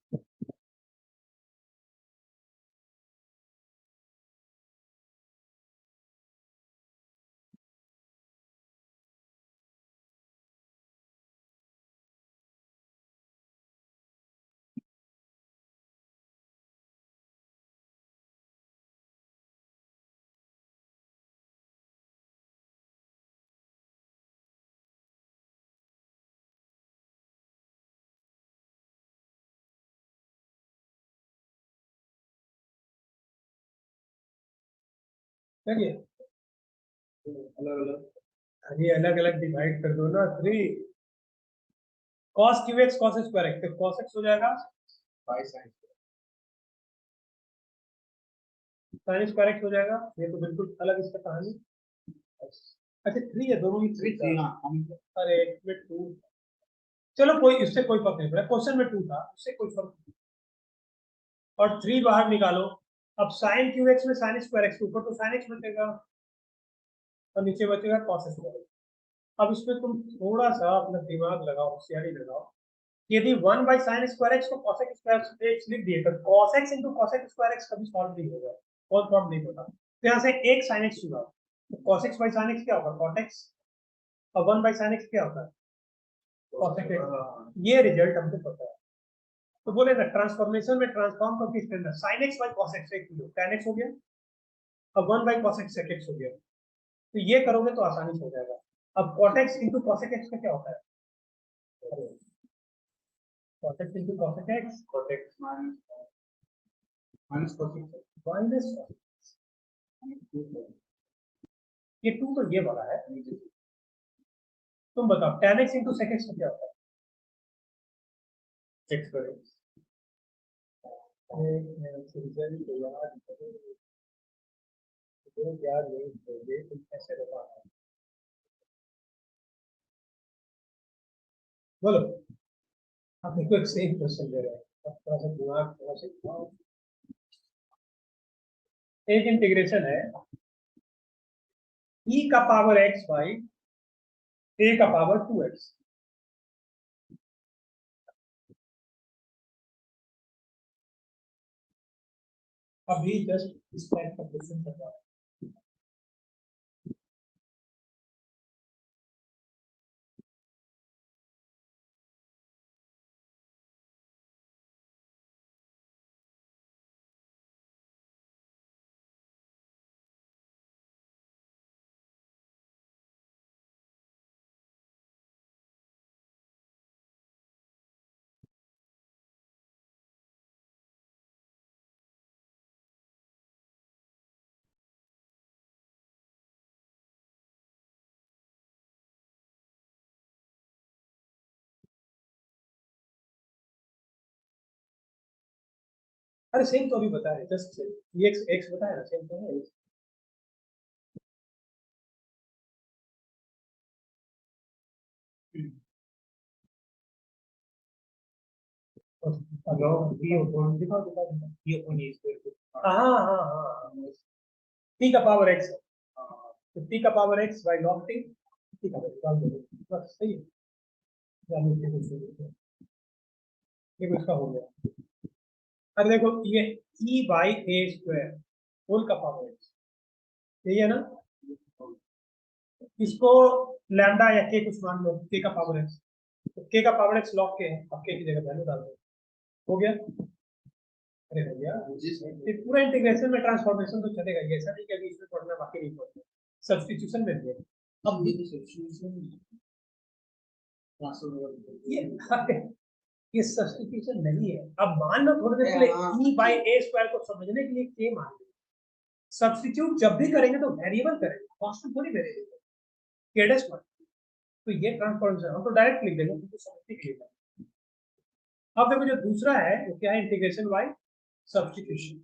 चलिए, अलग अलग ये अलग अलग डिवाइड कर दो ना, three cos Q x cos square x, तो कॉस एक्स हो जाएगा by sin. Sine square x हो जाएगा, ये तो बिल्कुल अलग इसका कहानी। अच्छा, थ्री है, दोनों ही थ्री था। हाँ हम अरे इसमें टू, चलो कोई, इससे कोई फर्क नहीं पड़ा, क्वेश्चन में टू था, उससे कोई फर्क नहीं। और थ्री बाहर निकालो। अब साइन क्यू एक्स में साइन स्क्वायर एक्स, ऊपर तो साइन एक्स बचेगा और नीचे बचेगा कॉस स्क्वायर। अब इसमें तुम थोड़ा सा अपना दिमाग लगाओ, होशियारी लगाओ। यदि 1 बाई साइन स्क्वायर एक्स को कॉसेक स्क्वायर एक्स लिख दिए, तो cos x into cosec square x कभी सॉल्व नहीं होगा, और सॉल्व नहीं होता। तो यहाँ से एक साइन एक्स चुना, तो cos x by sine x क्या होगा? Cot x. और 1 बाई साइन एक्स क्या होता है? Cosec x. ये रिजल्ट हमको पता है। तो बोले ना, ट्रांसफॉर्मेशन में ट्रांसफॉर्म करके इसके अंदर sine x by cos x एक किलो tan एक्स हो गया, और 1 by cos x sec x हो गया। तो ये करोगे तो आसानी से हो जाएगा। अब cot x into cosec x का क्या होता है? cos x into cosec x, cot x minus cos x minus, ये टू तो ये वाला है। तुम बताओ tan x into sec x का क्या होता है? x पर x. रिजल्ट याद करो, जो याद नहीं करोगे तुम कैसे बताना? बोलो, आप देखो एक सेम क्वेश्चन दे रहे हैं, अब थोड़ा सा दिमाग थोड़ा सा खाओ। एक इंटीग्रेशन है e का पावर x बाई a का पावर 2x। अभी जस्ट इस टाइप का क्वेश्चन कर रहा है। अरे सेम तो अभी बताया जस्ट ये x बताया ना, सेम तो है। हेलो ये बोल दिखाओ दिखाओ दिखाओ। ये अपन ये स्क्वायर हाँ हाँ हाँ, t का पावर x है, तो t का power x by log t, t का निकाल दो बस, सही है। जाने के कुछ देखो इसका हो गया। अरे देखो ये e by a square whole का पावर x, यही है ना। इसको लैम्डा या k कुछ मान लो, k का पावर x, तो k का पावर x log k है, अब k की जगह वैल्यू डाल दो, हो गया। अरे भैया ये पूरा इंटीग्रेशन में ट्रांसफॉर्मेशन तो चलेगा, ये ऐसा नहीं कि अभी इसमें पढ़ना बाकी नहीं पढ़ना, सब्स्टिट्यूशन में भी है। अब ये सब्स्टिट्यूशन ये ये सब्स्टिट्यूशन नहीं है। अब मान लो थोड़ी देर के लिए e बाई a स्क्वायर को समझने के लिए k मान लो, सब्स्टिट्यूट जब भी करेंगे तो वेरिएबल करेंगे, कांस्टेंट थोड़ी वेरिएबल k डैश मान। तो ये ट्रांसफॉर्मेशन हम तो डायरेक्ट लिख देंगे क्योंकि समझने के लिए। अब देखो जो दूसरा है वो क्या है, इंटीग्रेशन बाय सब्स्टिट्यूशन।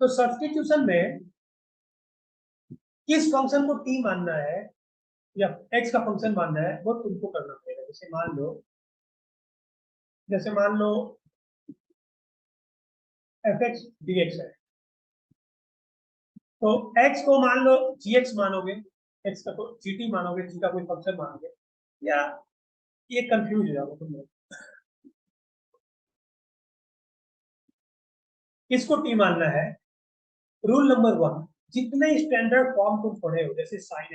तो सब्स्टिट्यूशन में किस फंक्शन को t मानना है या x का फंक्शन मानना है वो तुमको करना पड़ेगा। जैसे मान लो fx dx है, तो x को मान लो gx मानोगे, x का तो gt मानोगे, g का कोई फंक्शन मानोगे, या ये कंफ्यूज हो जाओगे तुम लोग। किसको t मानना है, रूल नंबर 1, जितने स्टैंडर्ड फॉर्म तुम पढ़े हो जैसे साइन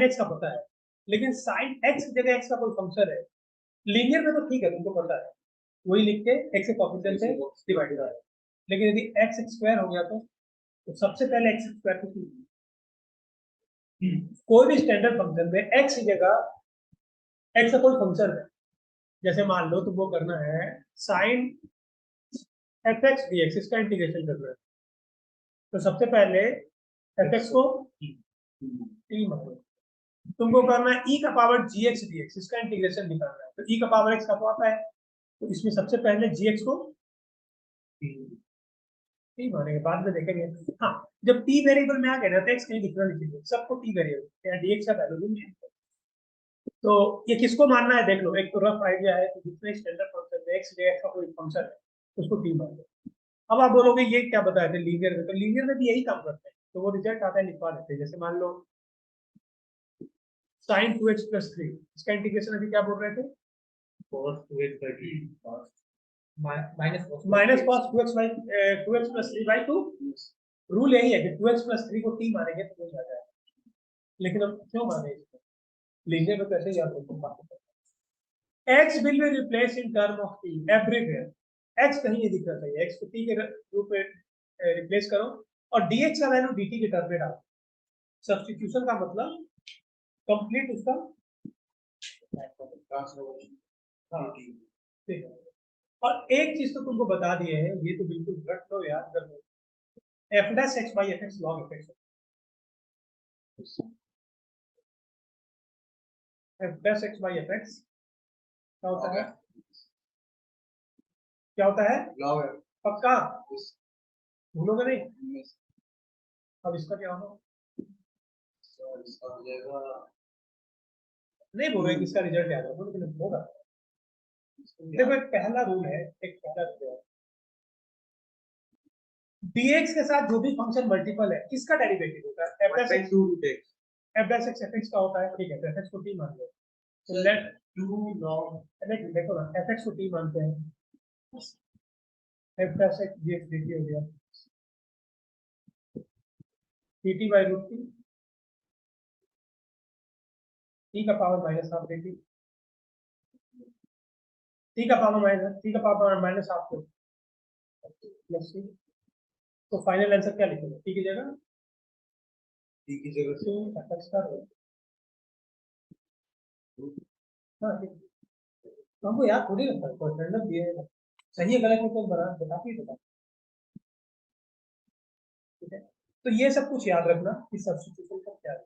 एक्स का पता है, लेकिन साइन एक्स की जगह एक्स का कोई फंक्शन है लीनियर में तो ठीक है तुमको पता है, वही लिख के एक्स के कोएफिशिएंट से डिवाइड कर, लेकिन यदि एक्स स्क्वायर हो गया तो सबसे पहले एक्स स्क्वायर को कोई भी स्टैंडर्ड फंक्शन में एक्स की जगह एक्स का कोई फंक्शन है, जैसे मान लो तुमको करना है sine f x d x, इसका इंटीग्रेशन करना है, तो सबसे पहले एफ एक्स को टी मानो, तुमको करना है e का पावर gx dx, इसका इंटीग्रेशन निकालना है, तो e का पावर x का तो आता है, तो इसमें सबसे पहले gx को t मानेंगे, बाद में देखेंगे। हाँ, जब t वेरिएबल में आ गया ना तो x कहीं दिखना नहीं चाहिए, सबको t वेरिएबल या dx का वैल्यू नहीं है। तो ये किसको मानना है देख लो, एक तो रफ आइडिया है कि जितने स्टैंडर्ड फंक्शन में x dx का कोई फंक्शन है उसको t मान लो। अब आप बोलोगे ये क्या बताया थे लीनियर में, तो लीनियर में भी यही काम करते हैं, तो वो रिजल्ट आता है लिखवा देते हैं। जैसे मान लो साइन 2x प्लस 3, इसका इंटीग्रेशन अभी क्या बोल रहे थे, minus cos 2x by 2x plus 3 by 2। Rule यही है कि 2x प्लस 3 को t मानेंगे तो हो जाएगा, लेकिन हम क्यों माने इसको, लीनियर में कैसे याद रखो, x will be replaced in term of t everywhere, x कहीं नहीं दिखना चाहिए, x को t के रूप में रिप्लेस करो और dx का वैल्यू dt के टर्म में डालो। सब्स्टिट्यूशन का मतलब कंप्लीट उसका हाँ ठीक है। और एक चीज तो तुमको बता दिए हैं, ये तो बिल्कुल रट लो याद कर लो, f dash x by f x log f x, f dash x by f x क्या होता है, क्या होता है लॉग पक्का भूलोगे नहीं। अब इसका क्या होगा, नहीं बोल रहे किसका रिजल्ट याद रखो, लेकिन होगा। देखो एक पहला रूल है, एक पहला रूल है, dx के साथ जो भी फंक्शन मल्टीपल है किसका डेरिवेटिव होता है? f dash x f x का होता है, ठीक है, तो f x को t मान लो, तो लेट 2 log, देखो ना, f x को t मानते हैं, f dash x dx dt हो गया dt by root t का power minus half dt, t का power minus half plus c। तो फाइनल आंसर क्या लिखोगे? t की जगह टू f x का root। हाँ ठीक है। तो हमको याद थोड़ी रहता है, कोई रैंडम दिए है, सही है गलत है तो बना बता के बता, ठीक है। तो ये सब कुछ याद रखना कि सब्स्टिट्यूशन का क्या है।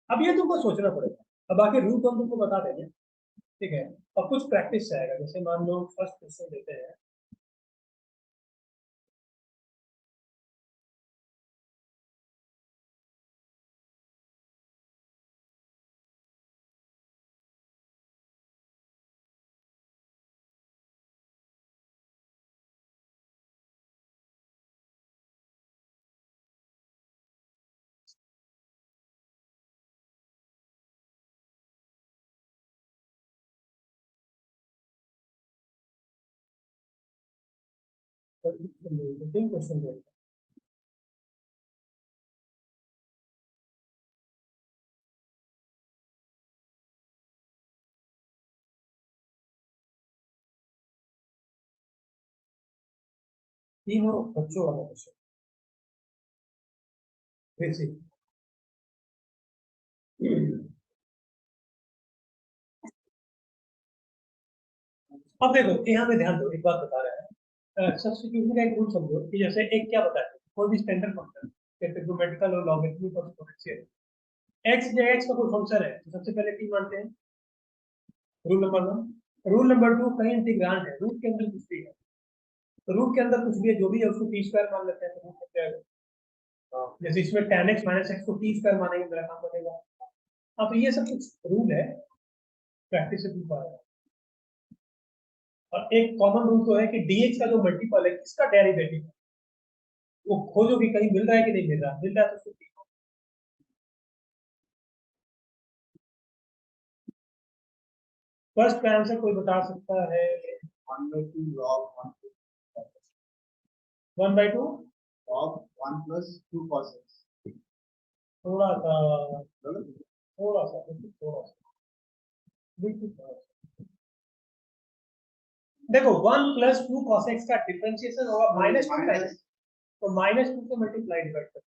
अब ये तुमको सोचना पड़ेगा, अब बाकी रूल तो हम तुमको बता देंगे, ठीक है। और कुछ प्रैक्टिस से आएगा, जैसे मान लो फर्स्ट क्वेश्चन देते हैं, तीन क्वेश्चन देते हैं। तीनों बच्चों वाला क्वेश्चन, बेसिक। अब देखो यहाँ पे ध्यान दो, एक बात बता रहा है, सब्स्टिट्यूशन का एक रूल समझो कि जैसे एक क्या बताया, कोई भी स्टैंडर्ड फंक्शन जैसे ज्योमेट्रिकल और लॉगरिथमिक और एक्सपोनेंशियल, एक्स जगह एक्स का कोई फंक्शन है तो सबसे पहले टी मानते हैं, rule number one. Rule number two, कहीं इंटीग्रांड है, रूट के अंदर कुछ भी है, तो रूट के अंदर कुछ भी है जो भी है उसको टी स्क्वायर मान लेते हैं, तो रूट क्या है? जैसे इसमें tan x माइनस एक्स को टी स्क्वायर मानेंगे, मेरा काम बनेगा। हाँ, तो ये सब कुछ रूल है, प्रैक्टिस से पूछ पा रहा है। और एक कॉमन रूल तो है कि dx का जो मल्टीपल है किसका डेरिवेटिव है, वो खोजो कि कहीं मिल रहा है कि नहीं मिल रहा, मिल रहा है तो उसको ठीक। फर्स्ट का आंसर कोई बता सकता है? 1/2 log 1 1/2 log 1 plus 2 cos x। थोड़ा सा, गलत? थोड़ा सा थोड़ा सा, बिल्कुल थोड़ा सा। देखो 1 प्लस 2 cos x का डिफरेंशिएशन होगा -2 टाइम्स, तो -2 से मल्टीप्लाई डिवाइड कर,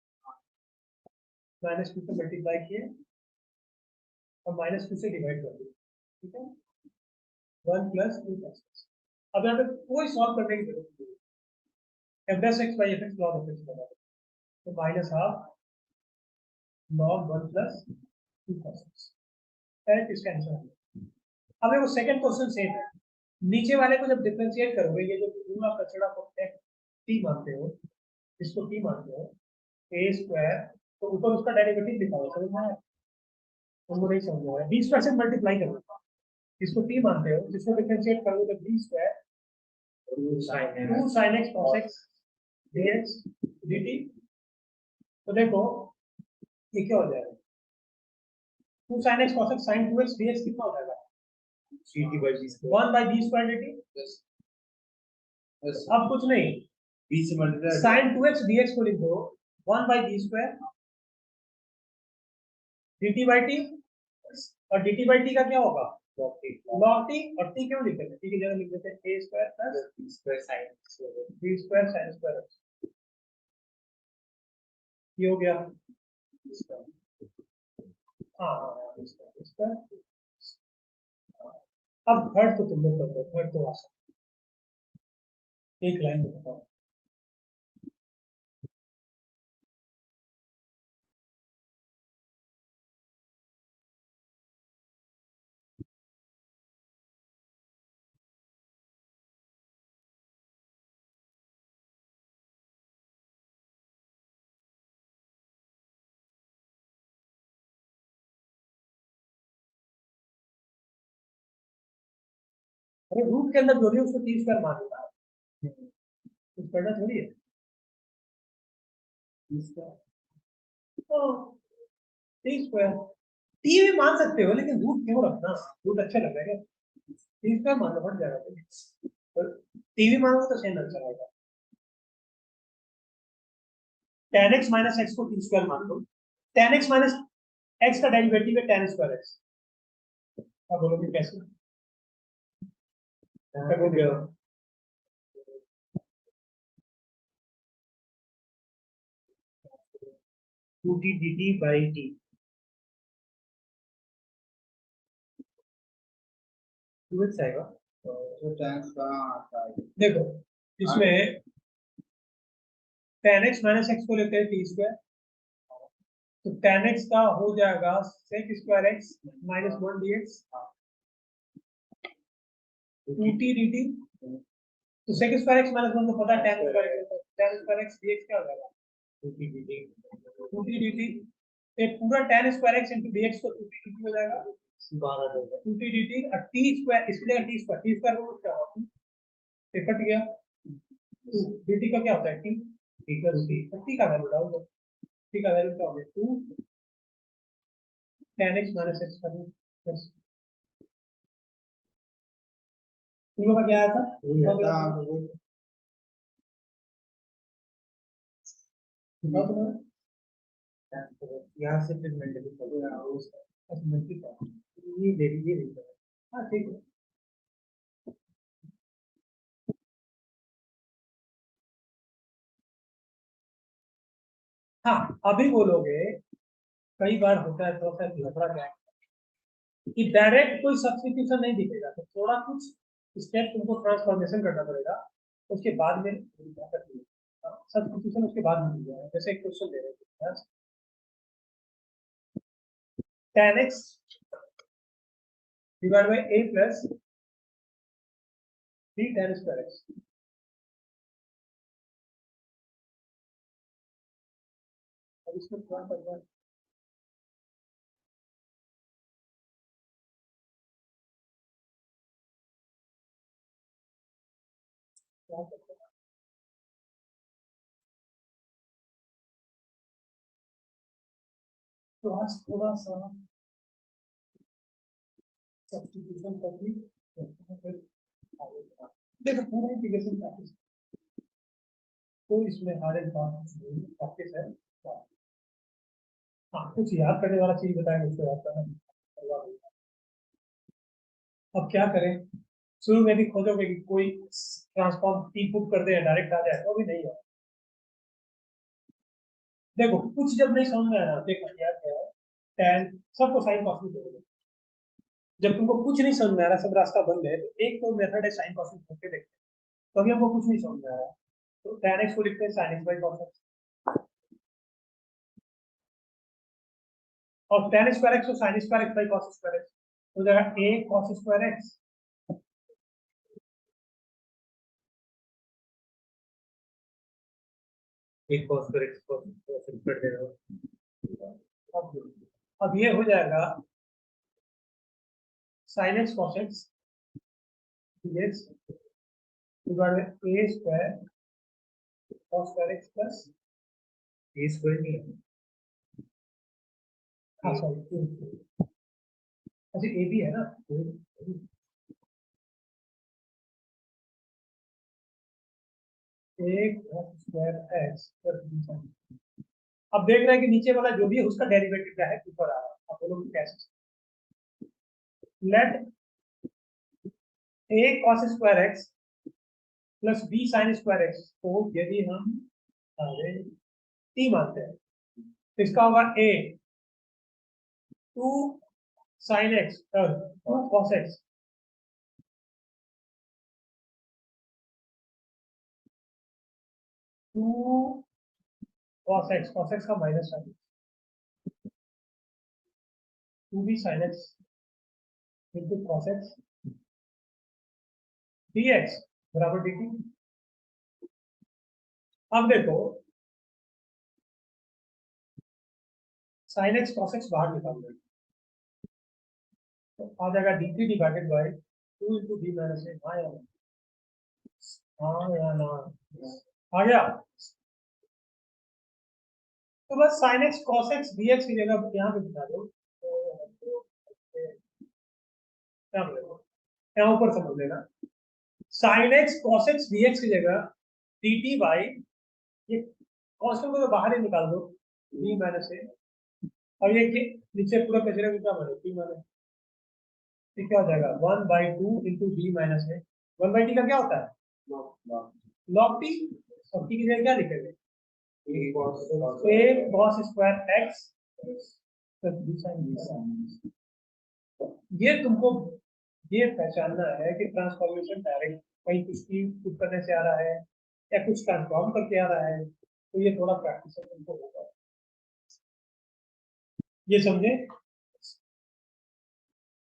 -2 से मल्टीप्लाई किए और -2 से डिवाइड कर दिया, ठीक है। 1 प्लस 2 cos x। अब यहाँ पे कोई सॉल्व करने की जरूरत नहीं है, f dash x by f x log f x बना दो, तो minus half log 1 plus 2 cos x, direct इसका आंसर है। अब देखो सेकंड क्वेश्चन सेम है, नीचे वाले को जब डिफरेंशिएट करोगे, ये जो पूरा कचरा को टी मानते हो, इसको टी मानते हो, ए स्क्वायर, तो ऊपर उसका डेरिवेटिव लिखा हुआ, समझ में आया? तुमको नहीं समझ में आया, बी स्क्वायर से मल्टीप्लाई करो, इसको टी मानते हो, जिसको डिफरेंशिएट करोगे तो B square 2 sin x cos x dx dt। तो देखो ये क्या हो जाएगा, 2 sin x cos x sin 2x dx कितना हो जाएगा, 1 by b square dt। अब कुछ नहीं, b से मल्टीप्लाई sin 2x dx को लिख दो 1 by b square dt by t, और dt by t का क्या होगा, log t, और t क्यों लिखते हैं, t की जगह लिख देते हैं a square plus b square sin square x। ये हो गया, हाँ इसका। अब थर्ड तो तुमने कर दो, थर्ड तो आसान, एक लाइन में बताओ। अरे रूट के अंदर जो भी उसको 30 स्क्वायर मान लेना, कुछ करना थोड़ी है इसका तो टी स्क्वायर टी भी मान सकते हो लेकिन रूट क्यों रखना रूट अच्छा लग रहा है टी स्क्वायर मानना पड़ जाएगा टी भी मानोगे तो सेम आंसर आएगा tan x माइनस एक्स को टी स्क्वायर मान लो tan x माइनस एक्स का डेरिवेटिव है tan स्क्वायर एक्स अब बोलोगे कैसे करोगे 2t dt by t 2x आएगा तो टैंक्स कहाँ आता है देखो इसमें tan x माइनस एक्स को लेते हैं टी स्क्वायर तो tan x का हो जाएगा sec square x minus 1 dx 2t dt तो sec स्क्वायर x माइनस 1 तो पता है tan स्क्वायर x dx क्या हो जाएगा 2t dt 2t dt ये पूरा tan square x into dx तो 2t dt हो जाएगा 12 देगा 2t dt और t स्क्वायर इसकी जगह t स्क्वायर को क्या होगा ये कट गया dt का क्या होता है t t का t का वैल्यू डाल दो t का वैल्यू क्या हो गया 2 tan x माइनस x का प्लस तीनों का क्या आया था यहाँ से फिर मल्टीप्लाई ये ले लीजिए हाँ ठीक है हाँ अभी बोलोगे कई बार होता है थोड़ा सा लफड़ा क्या कि डायरेक्ट कोई सब्स्टिट्यूशन नहीं दिखेगा तो थोड़ा कुछ स्टेप तुमको ट्रांसफॉर्मेशन करना पड़ेगा उसके बाद में सब्स्टिट्यूशन उसके बाद में मिल जाएगा जैसे एक क्वेश्चन दे रहे हैं tan x divided by a plus b tan square x अब इसको क्या करना है क्या करना है तो आज थोड़ा सा सब्स्टिट्यूशन कर ली फिर आगे देखो पूरा इंटीग्रेशन प्रैक्टिस तो इसमें हर एक बात प्रैक्टिस है हाँ कुछ याद करने वाला चीज बताएंगे उसको याद करना अब क्या करें शुरू में भी खोजोगे कि कोई ट्रांसफॉर्म टी पुट कर दे डायरेक्ट आ जाए तो भी नहीं है देखो कुछ जब नहीं समझ में आया देखो क्या क्या है tan सबको साइन कॉस में दोगे जब तुमको कुछ नहीं समझ में आ रहा सब रास्ता बंद है तो एक तो मेथड है साइन कॉस में करके देखते हैं तो अभी हमको कुछ नहीं समझ में आ रहा तो tan x को लिखते हैं sin x by cos x और tan स्क्वायर x को sin square x by cos square x हो जाएगा a cos स्क्वायर x एक cos पर x cos कर देगा अब ये हो जाएगा sin x cos x dx divided by a square cos square x plus a square नहीं है हाँ सॉरी अच्छा a भी है ना एक स्क्वायर एक्स अब देख रहे हैं कि नीचे वाला जो भी है उसका डेरिवेटिव क्या है ऊपर आ रहा है अब बोलो कैसे let a cos square x plus b sin square x को यदि हम t मानते हैं तो इसका होगा a 2 sin x 2 cos x to cos x का minus sine 2b sin x into cos x dx बराबर dt अब देखो sin x cos x बाहर निकाल दो तो आ जाएगा dt divided by 2 into b minus a हाँ या ना, आ गया। तो बस sin x cos x dx की जगह यहाँ पे बता दो, तो क्या बोलेगा, यहाँ ऊपर समझ लेना, sin x cos x dx की जगह dt बाई, ये कांस्टेंट को तो बाहर ही निकाल दो, b माइनस ए, और ये नीचे पूरा कचरे को क्या बने, p माइनस, तो क्या हो जाएगा 1/2 इंटू बी माइनस ए। 1/t का क्या होता है, log t, और t की जगह क्या लिखेंगे, a cos square x plus b sin। ये तुमको ये पहचानना है कि ट्रांसफॉर्मेशन डायरेक्ट कहीं कुछ की कुछ करने से आ रहा है या कुछ ट्रांसफॉर्म करके आ रहा है, तो ये थोड़ा प्रैक्टिस तुमको होगा, ये समझे।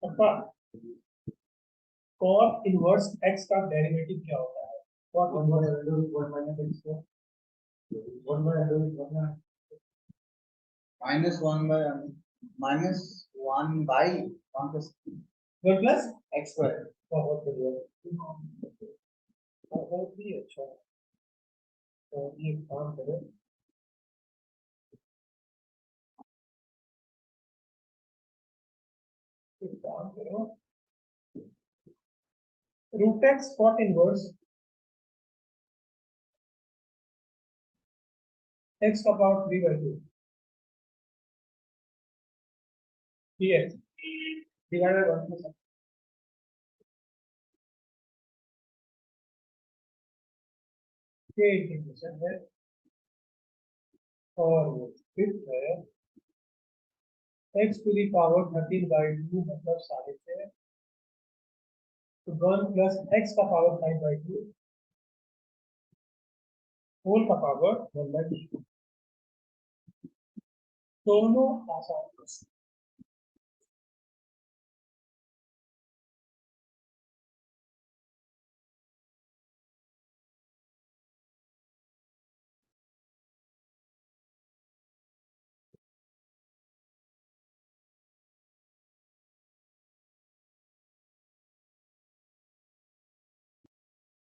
अच्छा, cos इनवर्स x का डेरिवेटिव क्या होता है, cos inverse -1/1 plus x square। बहुत बढ़िया, बहुत ही अच्छा। तो ये काम करो, एक काम करो, root x cot inverse x का power 3/2 dx divided by 1 plus, ये इंटीग्रेशन है, और वो फिफ्थ है x टू दी पावर 13/2 मतलब 6.5, तो 1 प्लस x का पावर 5/2 होल का पावर 1/2, दोनों आसान।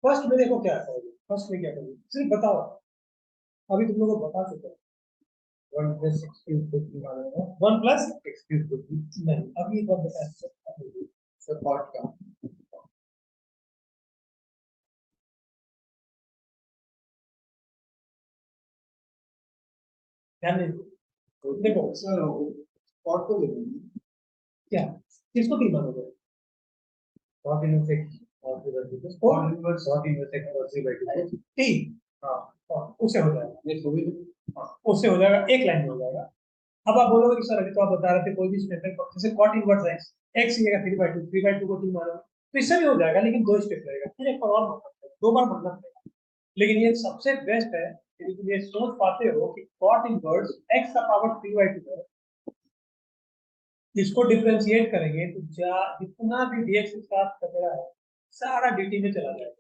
फर्स्ट में देखो क्या करोगे, फर्स्ट में क्या करोगे, सिर्फ बताओ, अभी तुम लोगों को बता चुका, 1 प्लस एक्स क्यूब को क्यों मानेगा, 1 प्लस एक्स क्यूब को नहीं, अभी एक बार बता सर कॉट का ध्यान नहीं देखो सर कॉट को लेंगे क्या, किसको तीन मानोगे, cos inverse x और फिर cos inverse x और 3/2 टी, हाँ हाँ, उससे हो जाएगा, ये सुबह उससे हो जाएगा, एक लाइन में हो जाएगा। अब आप बोलोगे कि सर अभी तो आप बता रहे थे कोई भी स्टेटमेंट जैसे कॉट इनवर्स एक्स, एक्स की जगह 3/2, 3/2 को 3 मानोगे तो इससे भी हो जाएगा, लेकिन दो स्टेप लगेगा, फिर एक बार और मानना पड़ेगा, दो बार मानना पड़ेगा, लेकिन ये सबसे बेस्ट है कि तुम ये सोच पाते हो कि कॉट इनवर्स एक्स का पावर 3/2 है, इसको डिफरेंशिएट करेंगे तो जितना भी dx के साथ कचरा है सारा dt में चला जाएगा।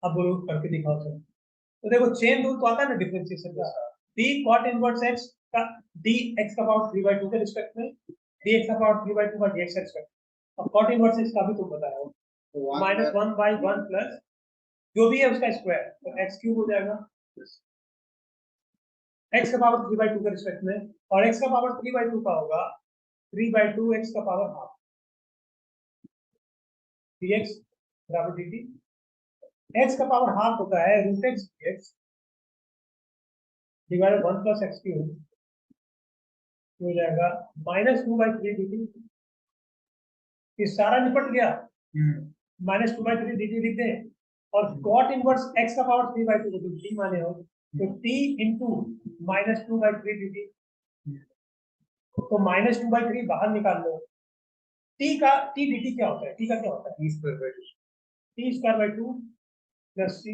अब बोलो करके दिखाओ सर, तो देखो चेन रूल तो आता है ना डिफरेंशिएशन का, d cot इनवर्स x का dx का पावर 3/2 के रिस्पेक्ट में, dx का पावर 3/2 का dx के रिस्पेक्ट में, अब cot इनवर्स x का भी तुम बताया हो, -1/1 प्लस जो भी है उसका स्क्वायर, तो x क्यूब हो जाएगा, x का पावर 3/2 के रिस्पेक्ट में, और x का पावर 3/2 का होगा 3/2 x का पावर हाफ, dx बराबर dt, x का पावर हाफ होता है root x dx divided 1 plus x cube, हो जाएगा -2/3 dt, ये सारा निपट गया, -2/3 dt लिख दें, और cot इनवर्स x का पावर 3/2 को तुम t माने हो, तो t इंटू -2/3 dt, तो -2/3 बाहर निकाल लो, t का t dt क्या होता है, t का क्या होता है, t² प्लस c,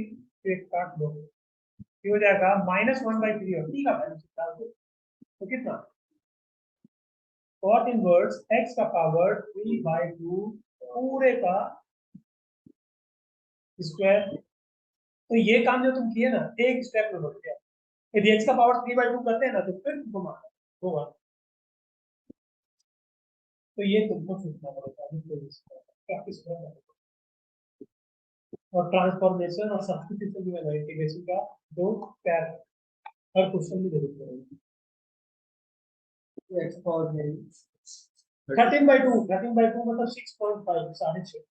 एक काट दो, ये हो जाएगा -1/3, और t का वैल्यू निकाल दो, तो कितना, cot इनवर्स x का पावर 3/2 पूरे का स्क्वायर, तो ये काम जो तुम किए ना एक स्टेप में बढ़ गया, यदि x का पावर 3/2 करते हैं ना तो फिर तुमको मारना होगा, तो ये तुमको सीखना पड़ेगा, प्रैक्टिस करना पड़ेगा। और ट्रांसफॉर्मेशन और सब्स्टिट्यूशन जो है इंटीग्रेशन का दो पैर हर क्वेश्चन में जरूर करेंगे। एक्स पावर में 13/2 मतलब 6.5 6.5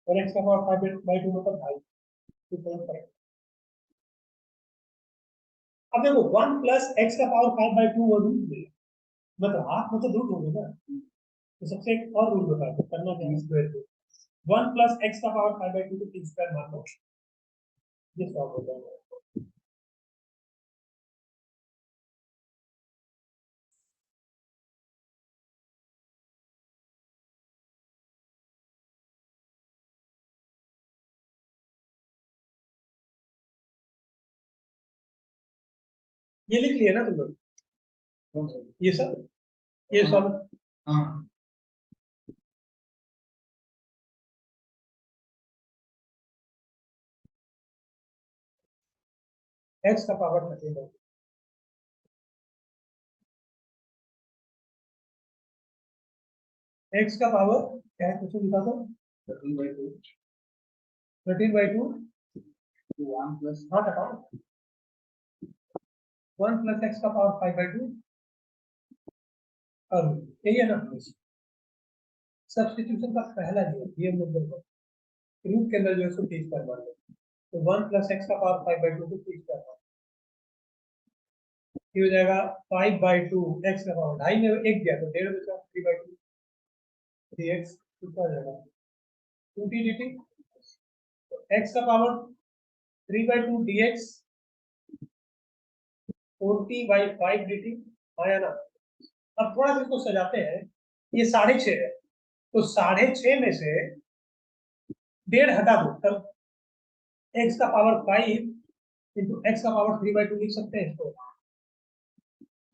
और एक्स का पावर 5/2 मतलब 2.5 अब देखो 1 प्लस एक्स का पावर 5/2 और रूट में मतलब हाफ मतलब रूट होगा ना, तो सबसे एक और रूल बता दो करना क्या है स्क्वायर को 1 प्लस एक्स का पावर 5/2 को 3 स्क्वायर मान लो, ये सॉल्व हो जाएगा। ये लिख लिया ना तुम लोग ये सब ये सॉल्व हाँ एक्स का पावर 13 एक्स का पावर क्या है क्वेश्चन लिखा था 13/2 13/2 1 प्लस हाँ बताओ 1 प्लस एक्स का पावर 5/2 और यही है ना सब्स्टिट्यूशन का पहला नियम नंबर 1 रूट के अंदर जो है सो 3 स्क्वायर मान लो तो 1 प्लस एक्स का पावर 5/2 को 3 स्क्वायर मान ये हो जाएगा 5/2 एक्स का पावर ढाई में एक दिया तो 1.5 बचा 3/2 dx कितना हो जाएगा 2t dt एक्स का पावर 3/2 dx 4t/5 dt आया ना। अब थोड़ा सा इसको सजाते हैं ये 6.5 है तो 6.5 में से 1.5 हटा दो तब एक्स का पावर 5 इंटू एक्स का पावर 3/2 लिख सकते हैं इसको,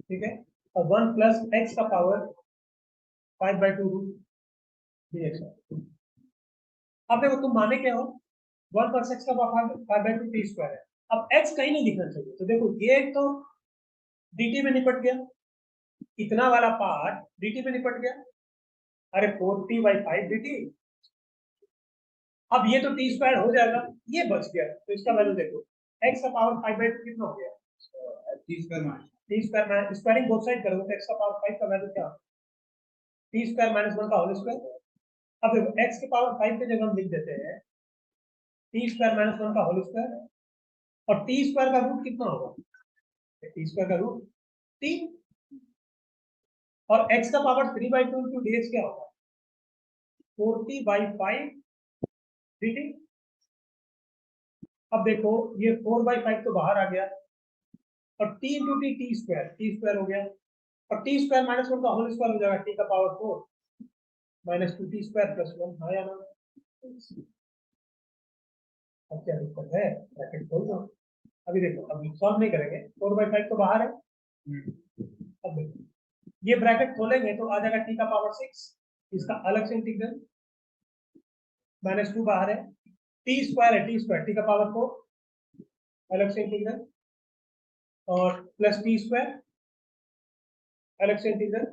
ठीक है। और 1 प्लस एक्स का पावर 5/2 रूट dx। अब देखो तुम माने क्या हो 1 प्लस एक्स का पावर 5/2 टी स्क्वायर है। अब एक्स कहीं नहीं दिखना चाहिए तो देखो ये तो dt में निपट गया, इतना वाला पार्ट dt में निपट गया, अरे 4t/5 dt। अब ये तो टी स्क्वायर हो जाएगा ये बच गया तो इसका वैल्यू देखो एक्स का पावर 5/2 कितना हो गया 30 square minus t square minus squaring both side करोगे तो एक्स का पावर 5 का वैल्यू क्या टी स्क्वायर माइनस 1 का होल स्क्वायर। अब देखो एक्स के पावर 5 की जगह हम लिख देते हैं टी स्क्वायर माइनस 1 का होल स्क्वायर और टी स्क्वायर का रूट कितना होगा टी स्क्वायर का रूट 3 और x का पावर 3/2 इंटू dx क्या होगा 4t/5 dt। अब देखो ये 4/5 तो बाहर आ गया और t इंटू टी स्क्वायर हो गया और टी स्क्वायर माइनस 1 का होल स्क्वायर हो जाएगा t का power 4 minus 2t square plus 1 हाँ या ना। अब क्या दिक्कत है ब्रैकेट खोल दो। अभी देखो अभी सॉल्व नहीं करेंगे 4/5 तो बाहर है। अब देखो ये ब्रैकेट खोलेंगे तो आ जाएगा t का पावर 6 इसका अलग से इंटीग्रल माइनस 2 बाहर है टी स्क्वायर है टी का पावर 4 अलग से इंटीग्रल और प्लस टी स्क्वायर अलग से इंटीग्रल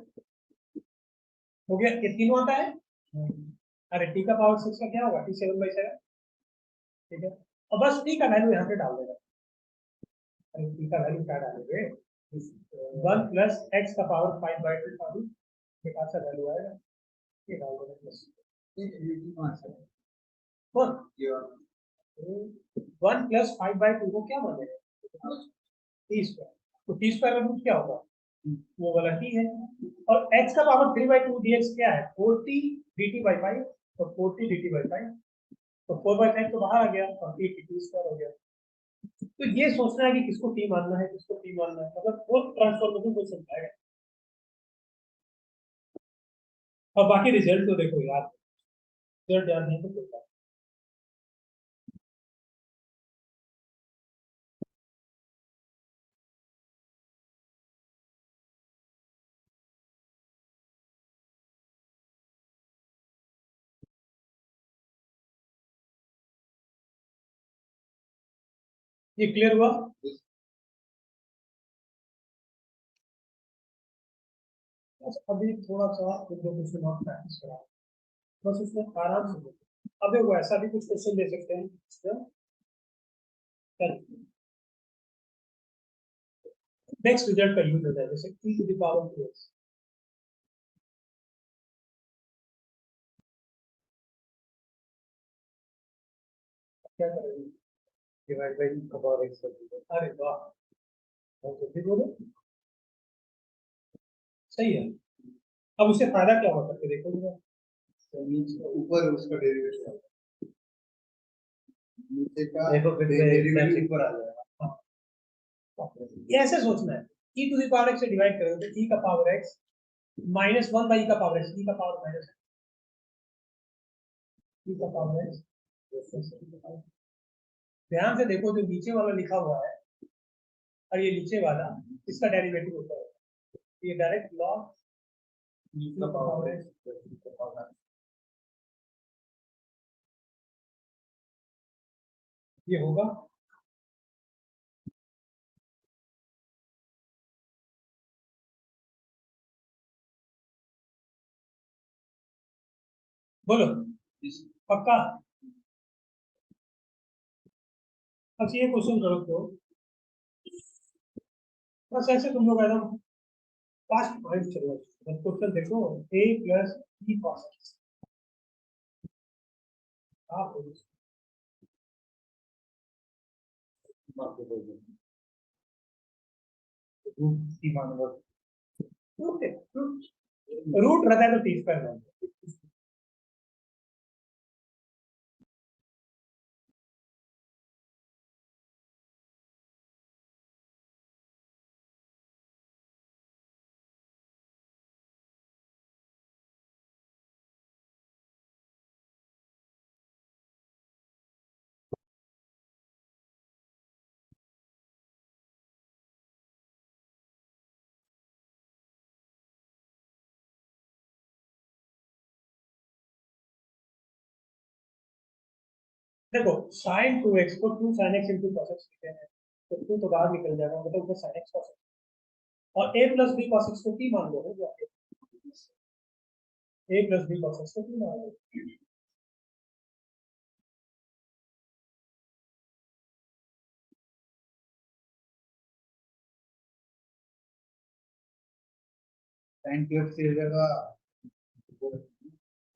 हो गया ये तीनों आता है। अरे टी का पावर 6 का क्या होगा t7/7 ठीक है और बस टी का वैल्यू यहाँ पे डाल देगा। अरे टी का वैल्यू क्या डालोगे 1 प्लस एक्स का पावर 5/2 का भी बेकार सा वैल्यू आएगा ये डाल देगा प्लस वन ये वाला 1 प्लस 5/2 को क्या मानेगा टी स्क्वायर तो टी स्क्वायर का रूट क्या होगा वो वाला टी है और x का पावर 3/2 dx क्या है 4t dt/5 तो 4t dt/5 तो 4/5 तो बाहर आ गया और t टी स्क्वायर हो गया। तो ये सोचना है कि किसको t मानना है किसको t मानना है मतलब वो ट्रांसफॉर्मेशन को समझाएगा। और बाकी रिजल्ट तो देखो यार रिजल्ट याद नहीं तो क्या ये क्लियर हुआ। बस अभी थोड़ा सा एक दो क्वेश्चन और प्रैक्टिस करा बस उसमें आराम से देखो। अब देखो ऐसा भी कुछ क्वेश्चन दे सकते हैं, नेक्स्ट रिजल्ट का यूज होता है, जैसे e to the power 2x। क्या करेंगे? डिवाइड बाय e का पावर x कर दीजिए। अरे वाह, बहुत जल्दी बोले, सही है। अब उससे फायदा क्या होगा करके देखो जरा। ऊपर उसका डेरिवेटिव नीचे का देखो फिर से डेरिवेटिव ऊपर आ जाएगा। ये ऐसे सोचना है, e to the power x से डिवाइड करोगे तो e का power x minus 1 by e का पावर x, e का पावर माइनस e का पावर x। ध्यान से देखो, जो नीचे वाला लिखा हुआ है और ये नीचे वाला, इसका डेरिवेटिव होता है, ये डायरेक्ट लॉग e का पावर x ये होगा बोलो पक्का। अच्छा ये क्वेश्चन करो तो बस ऐसे तुम लोग एकदम फास्ट माइंड चलो, बस क्वेश्चन देखो, a plus e cos x आप माफ कर दीजिए। रूट c मानूंगा। रूट रहता है तो टी स्क्वायर मान लो। देखो साइन 2x को 2 sin x into cos x लिखते हैं, तो 2 तो बाहर निकल जाएगा, मतलब ऊपर sin x cos x, और a plus b cos x को t मान लो, हो गया a plus b cos x को t मान लो। sin cube से हो जाएगा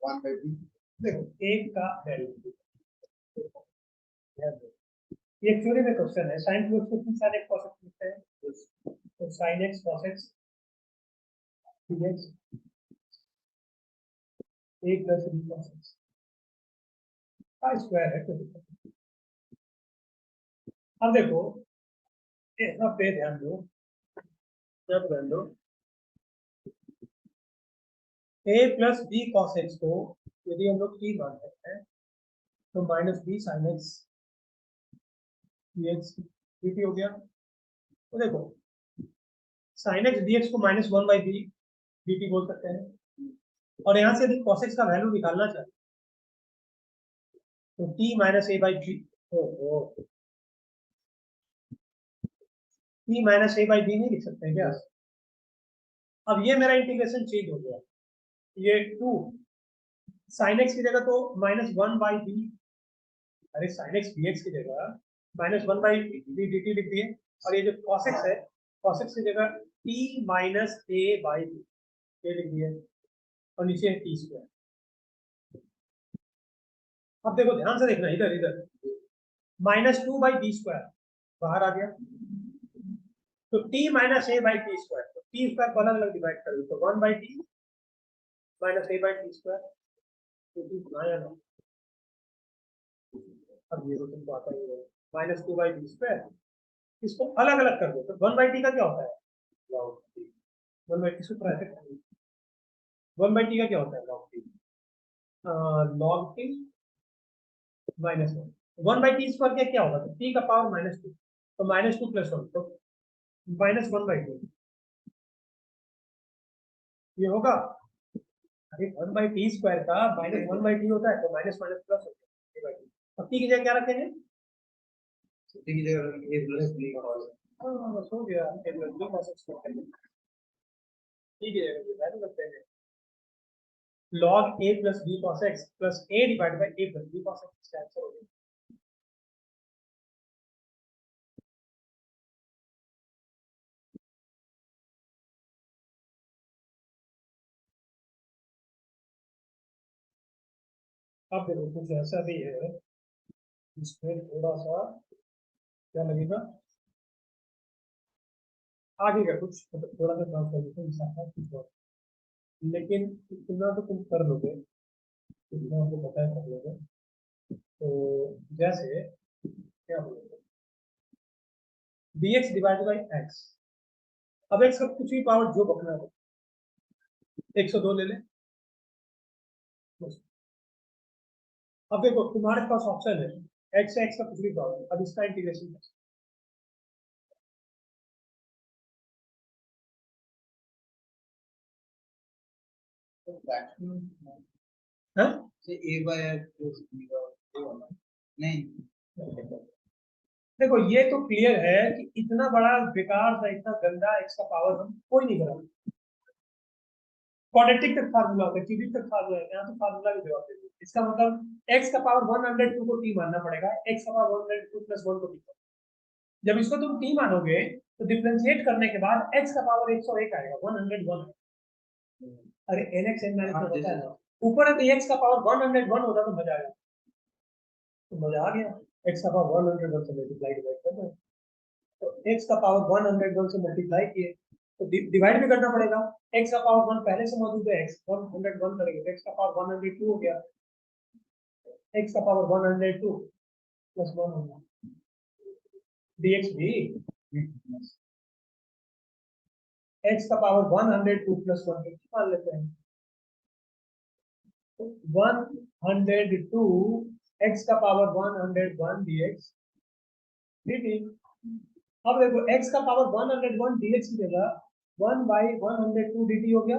1 by 2। देखो एक का डेरिवेटिव, ये थ्योरी में क्वेश्चन है, sin 2x को 2 sin x cos x लिखते हैं, तो sin x cos x dx a plus b cos x का स्क्वायर है, कोई दिक्कत नहीं। अब देखो यहाँ पे ध्यान दो, जब ध्यान दो a plus b cos x को यदि हम लोग t मान सकते हैं तो minus b sin x dx dt हो गया। तो देखो sin x dx को माइनस 1 बाई b dt बोल सकते हैं, और यहाँ से यदि cos x का वैल्यू निकालना चाहे तो t minus a by b, t minus a by b नहीं लिख सकते हैं क्या? अब ये मेरा इंटीग्रेशन चेंज हो गया, ये 2 sin x की जगह तो माइनस 1 बाई b, अरे sin x dx की जगह माइनस 1 बाई b dt लिख दिए, और ये जो cos x है, cos x की जगह t minus a by b ये लिख दिए, और नीचे है टी स्क्वायर। अब देखो ध्यान से देखना, इधर इधर माइनस 2 बाई डी स्क्वायर बाहर आ गया, तो t minus a by T square, तो टी स्क्वायर को अलग अलग डिवाइड कर दो, तो 1 by t minus a by T square, तो टी आया ना। अब ये तो तुमको आता ही है, माइनस 2 बाई डी स्क्वायर, इसको अलग अलग कर दो, तो 1 बाई टी का क्या होता है, लॉग टी। 1 बाई टी से ब्रैकेट 1 बाई टी का क्या होता है, log T, log t minus 1 by T square क्या क्या होगा, तो टी का पावर माइनस 2, तो माइनस 2 प्लस 1, तो माइनस 1 बाई 2 ये होगा। अरे 1 बाई टी स्क्वायर का माइनस 1 बाई टी होता है, तो माइनस माइनस प्लस हो गया, अब टी की जगह क्या रखेंगे, टी की जगह a प्लस b cos हाँ बस हो गया, a plus b cos x T की जगह वैल्यू रखते हैं। log a plus b cos x plus a divided by a plus b cos x इसका आंसर हो गया। अब देखो कुछ ऐसा भी है इसमें थोड़ा सा क्या लगेगा, आगे का कुछ मतलब थोड़ा सा ट्रांसफॉर्मेशन साथ कुछ और, लेकिन इतना तो तुम कर लोगे, इतना आपको पता है कर लोगे। तो जैसे क्या बोलोगे, dx डिवाइडेड बाई x, अब x का कुछ भी पावर जो बकना हो 102 ले ले बस। अब देखो तुम्हारे पास ऑप्शन है x से x का कुछ भी पावर, अब इसका इंटीग्रेशन कैसे, तो फ्रैक्शन हाँ? से a by x plus b का ये वाला नहीं। देखो ये तो क्लियर है कि इतना बड़ा बेकार सा इतना गंदा x का पावर हम कोई नहीं करा, क्वाड्रेटिक तक फार्मूला होता है, क्यूबिक तक फार्मूला है, यहाँ तो फार्मूला भी जवाब दे दो। इसका मतलब x का पावर 102 को t मानना पड़ेगा, x का पावर 102 प्लस 1 को t। जब इसको तुम t मानोगे तो डिफरेंशिएट करने के बाद x का पावर 101 आएगा, 101। अरे nx n माइनस में होता है ना, ऊपर है तो x का पावर 101 होता तो मजा आएगा, तो मजा आ गया। x का पावर 101 से मल्टीप्लाई डिवाइड कर दो, तो x का पावर 101 से मल्टीप्लाई किए तो डिवाइड भी करना पड़ेगा, x का पावर 1 पहले से मौजूद है, x 101 करेंगे तो x का पावर 102 हो गया, x का पावर 102 प्लस 1 होगा, dx भी x का पावर 102 प्लस 1 मान लेते हैं, तो 102 x का पावर 101 dx dt। अब देखो x का पावर 101 dx की जगह 1 बाई 102 dt हो गया,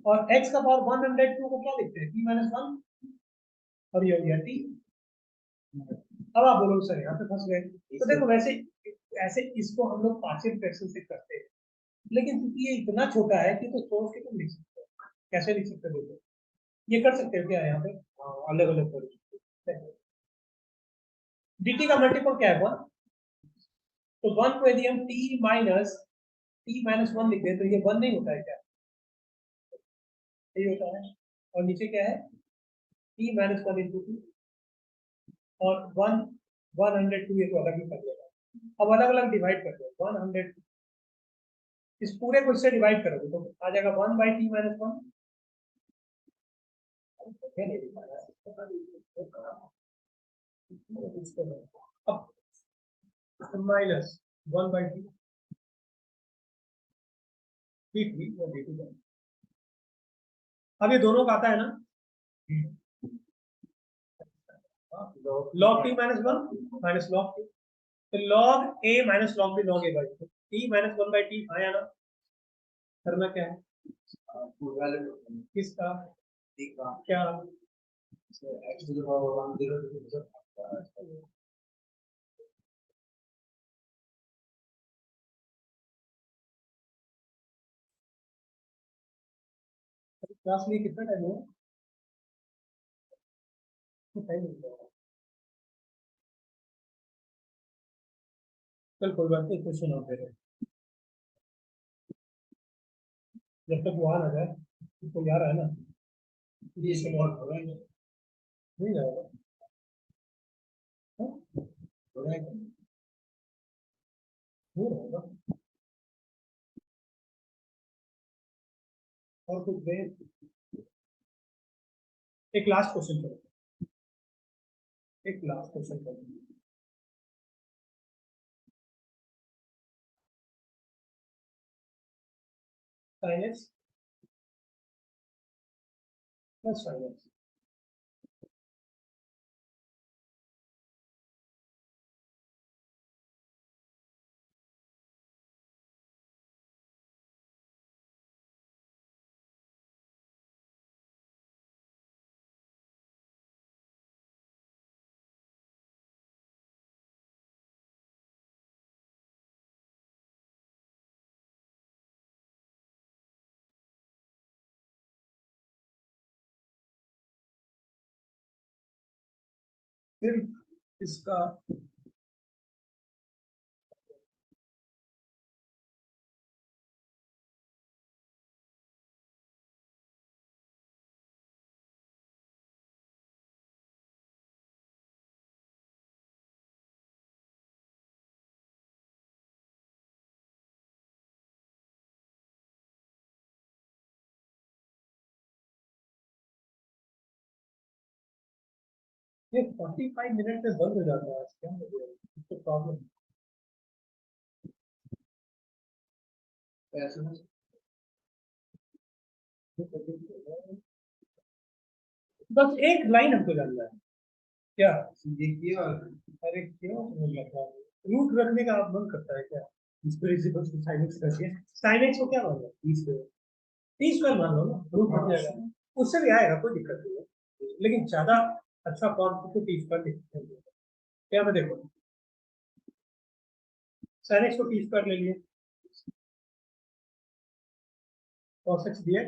और x का पावर 102 को क्या लिखते हैं t माइनस 1, और ये हो गया t। अब आप बोलो सर यहाँ पे फंस गए, तो देखो वैसे ऐसे इसको हम लोग पार्शियल फ्रैक्शन से करते हैं, लेकिन क्योंकि ये इतना छोटा है कि तो सोच के तुम लिख सकते हो, कैसे लिख सकते हो देखो, ये कर सकते हो क्या यहाँ पे अलग अलग कर, dt का मल्टीपल क्या है 1, तो 1 को यदि हम t माइनस 1 लिख दें तो ये 1 नहीं होता है क्या, यही होता है, और नीचे क्या है t माइनस 1 इंटू टू, और 102 ये तो अलग ही कर लेगा। अब अलग अलग डिवाइड कर दो 100, इस पूरे को इससे डिवाइड करोगे तो आ जाएगा 1 बाई टी माइनस 1, अब minus 1 by t d t और डी टी, अब ये दोनों का आता है ना log t minus 1 minus log t, तो log a minus log b log a by t minus 1 by t आया ना, करना क्या है किसका क्या, x to the power 102 class में कितना टाइम हुआ, टाइम मिल जाएगा, चल कोई बात नहीं, क्वेश्चन और दे रहे हैं जब तक वो आ ना जाए, इसको याद है ना, ये सवाल हो रहा है नहीं जाएगा। हाँ? हो रहा है नहीं रहेगा, और कुछ दे, एक लास्ट क्वेश्चन करो, एक लास्ट क्वेश्चन करो, sine x plus sine x, फिर इसका ये 45 मिनट में बंद हो जाता है आज, क्या हो गया इसको प्रॉब्लम? ऐसे में बस एक लाइन हमको जानना है क्या? देखिए और अरे क्यों रूट रखने का आप मन करता है क्या? इस पर इसी पर sin x रखिए। sin x को क्या मान लो? टी स्क्वायर मान लो ना, रूट रख जाएगा, उससे भी आएगा, कोई दिक्कत नहीं है, लेकिन ज्यादा अच्छा फॉर्म तो टी स्क्वायर लिखते हैं। क्या मैं देखो sin x को टी स्क्वायर ले लिए, cos x dx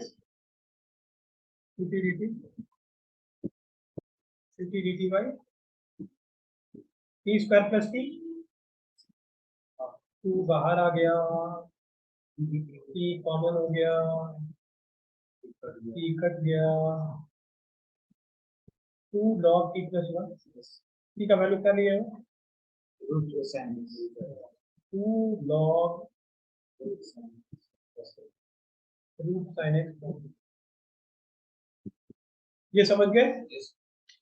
dt dt dt dt by t square plus t, two बाहर आ गया, टी कॉमन हो गया, टी कट गया, two log t plus one, t का वैल्यू क्या लिया है? Root sin two log root sin x। ये समझ गए?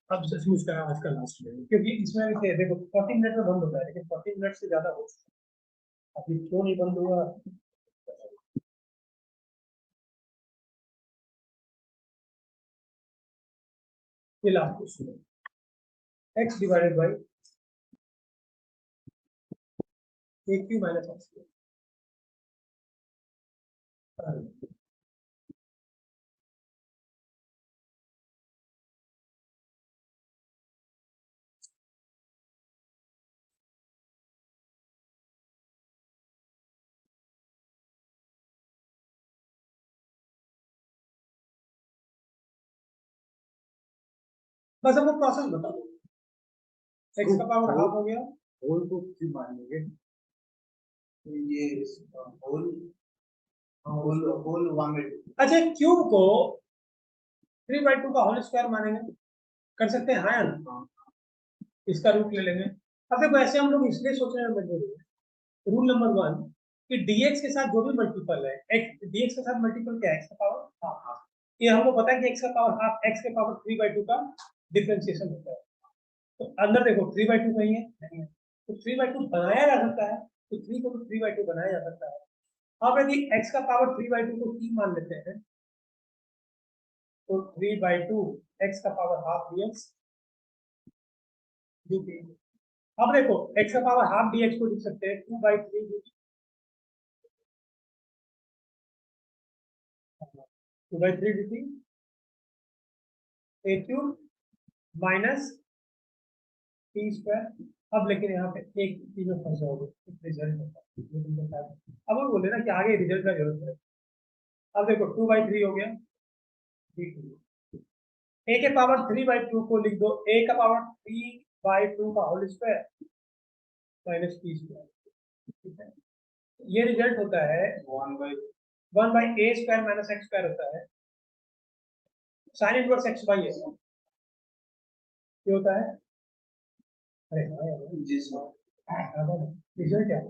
अब सचमुच का आज का लास्ट है, क्योंकि इसमें भी थे, देखो 40 मिनट में बंद होता है, लेकिन 40 मिनट से ज्यादा हो चुका है, अभी क्यों नहीं बंद हुआ? ये लास्ट क्वेश्चन है, x divided by A Q minus x. बस हमको प्रोसेस बता दो, x का पावर हाफ हो गया, होल को क्यों मानेंगे? ये होल होल होल वन में अच्छा क्यूब को 3/2 का होल स्क्वायर मानेंगे, कर सकते हैं हाँ या ना? इसका रूट ले लेंगे। अब देखो ऐसे हम लोग इसलिए सोच रहे हैं मजबूर है, रूल नंबर वन कि dx के साथ जो भी मल्टीपल है, x dx के साथ मल्टीपल क्या है? x का पावर हाफ। ये हमको पता है कि x का पावर हाफ x के पावर 3/2 का डिफरेंशिएशन होता है। तो अंदर देखो 3/2 नहीं है, नहीं है, तो 3/2 बनाया जा सकता है, तो 3 को भी 3/2 बनाया जा सकता है। अब यदि x का पावर 3/2 को t मान लेते हैं, तो 3/2 x का पावर हाफ dx dt। अब देखो x का पावर हाफ dx को लिख सकते हैं 2/3 dt, 2/3 dt a cube minus t square. अब लेकिन यहाँ पे एक चीज में फंस जाओगे, रिजल्ट होता है, लेकिन तो शायद अब हम बोले ना कि आगे रिजल्ट का जरूरत है। अब देखो 2/3 हो गया, ए के पावर 3/2 को लिख दो a का पावर 3/2 का whole square minus t square, ठीक है? ये रिजल्ट होता है 1/a square minus x square होता है, sign inverse x by a, ये होता है। अरे हाँ यार, रिजल्ट क्या है?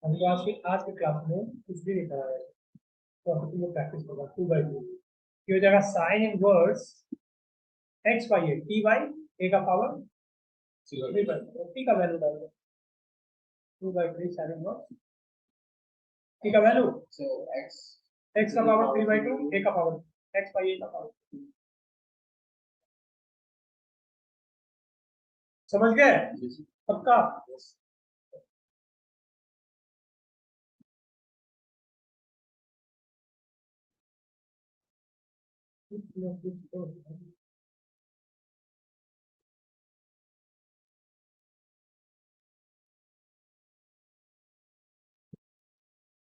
हम तो आज के क्लास में कुछ भी नहीं करा रहे, तो हम तो प्रैक्टिस होगा 2/2 की हो जाएगा sine inverse x by a, t by a का पावर 3/2, टी का वैल्यू डाल दो 2/3 साइन इनवर्स टी का वैल्यू, so x एक्स का पावर 3/2 ए का पावर एक्स बाई ए का पावर, समझ गए? पक्का?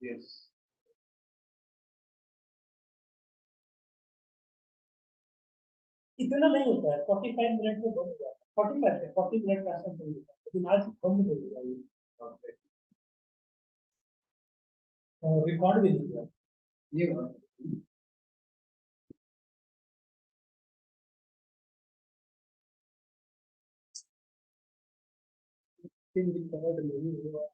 yes इतना नहीं होता है, 45 मिनट में बहुत जाता है। 40 करते हैं, 40 मिनट का आसान चल देगा, लेकिन आज कम नहीं होगा ये, और रिकॉर्ड भी नहीं हुआ ये तीन दिन का नहीं हुआ।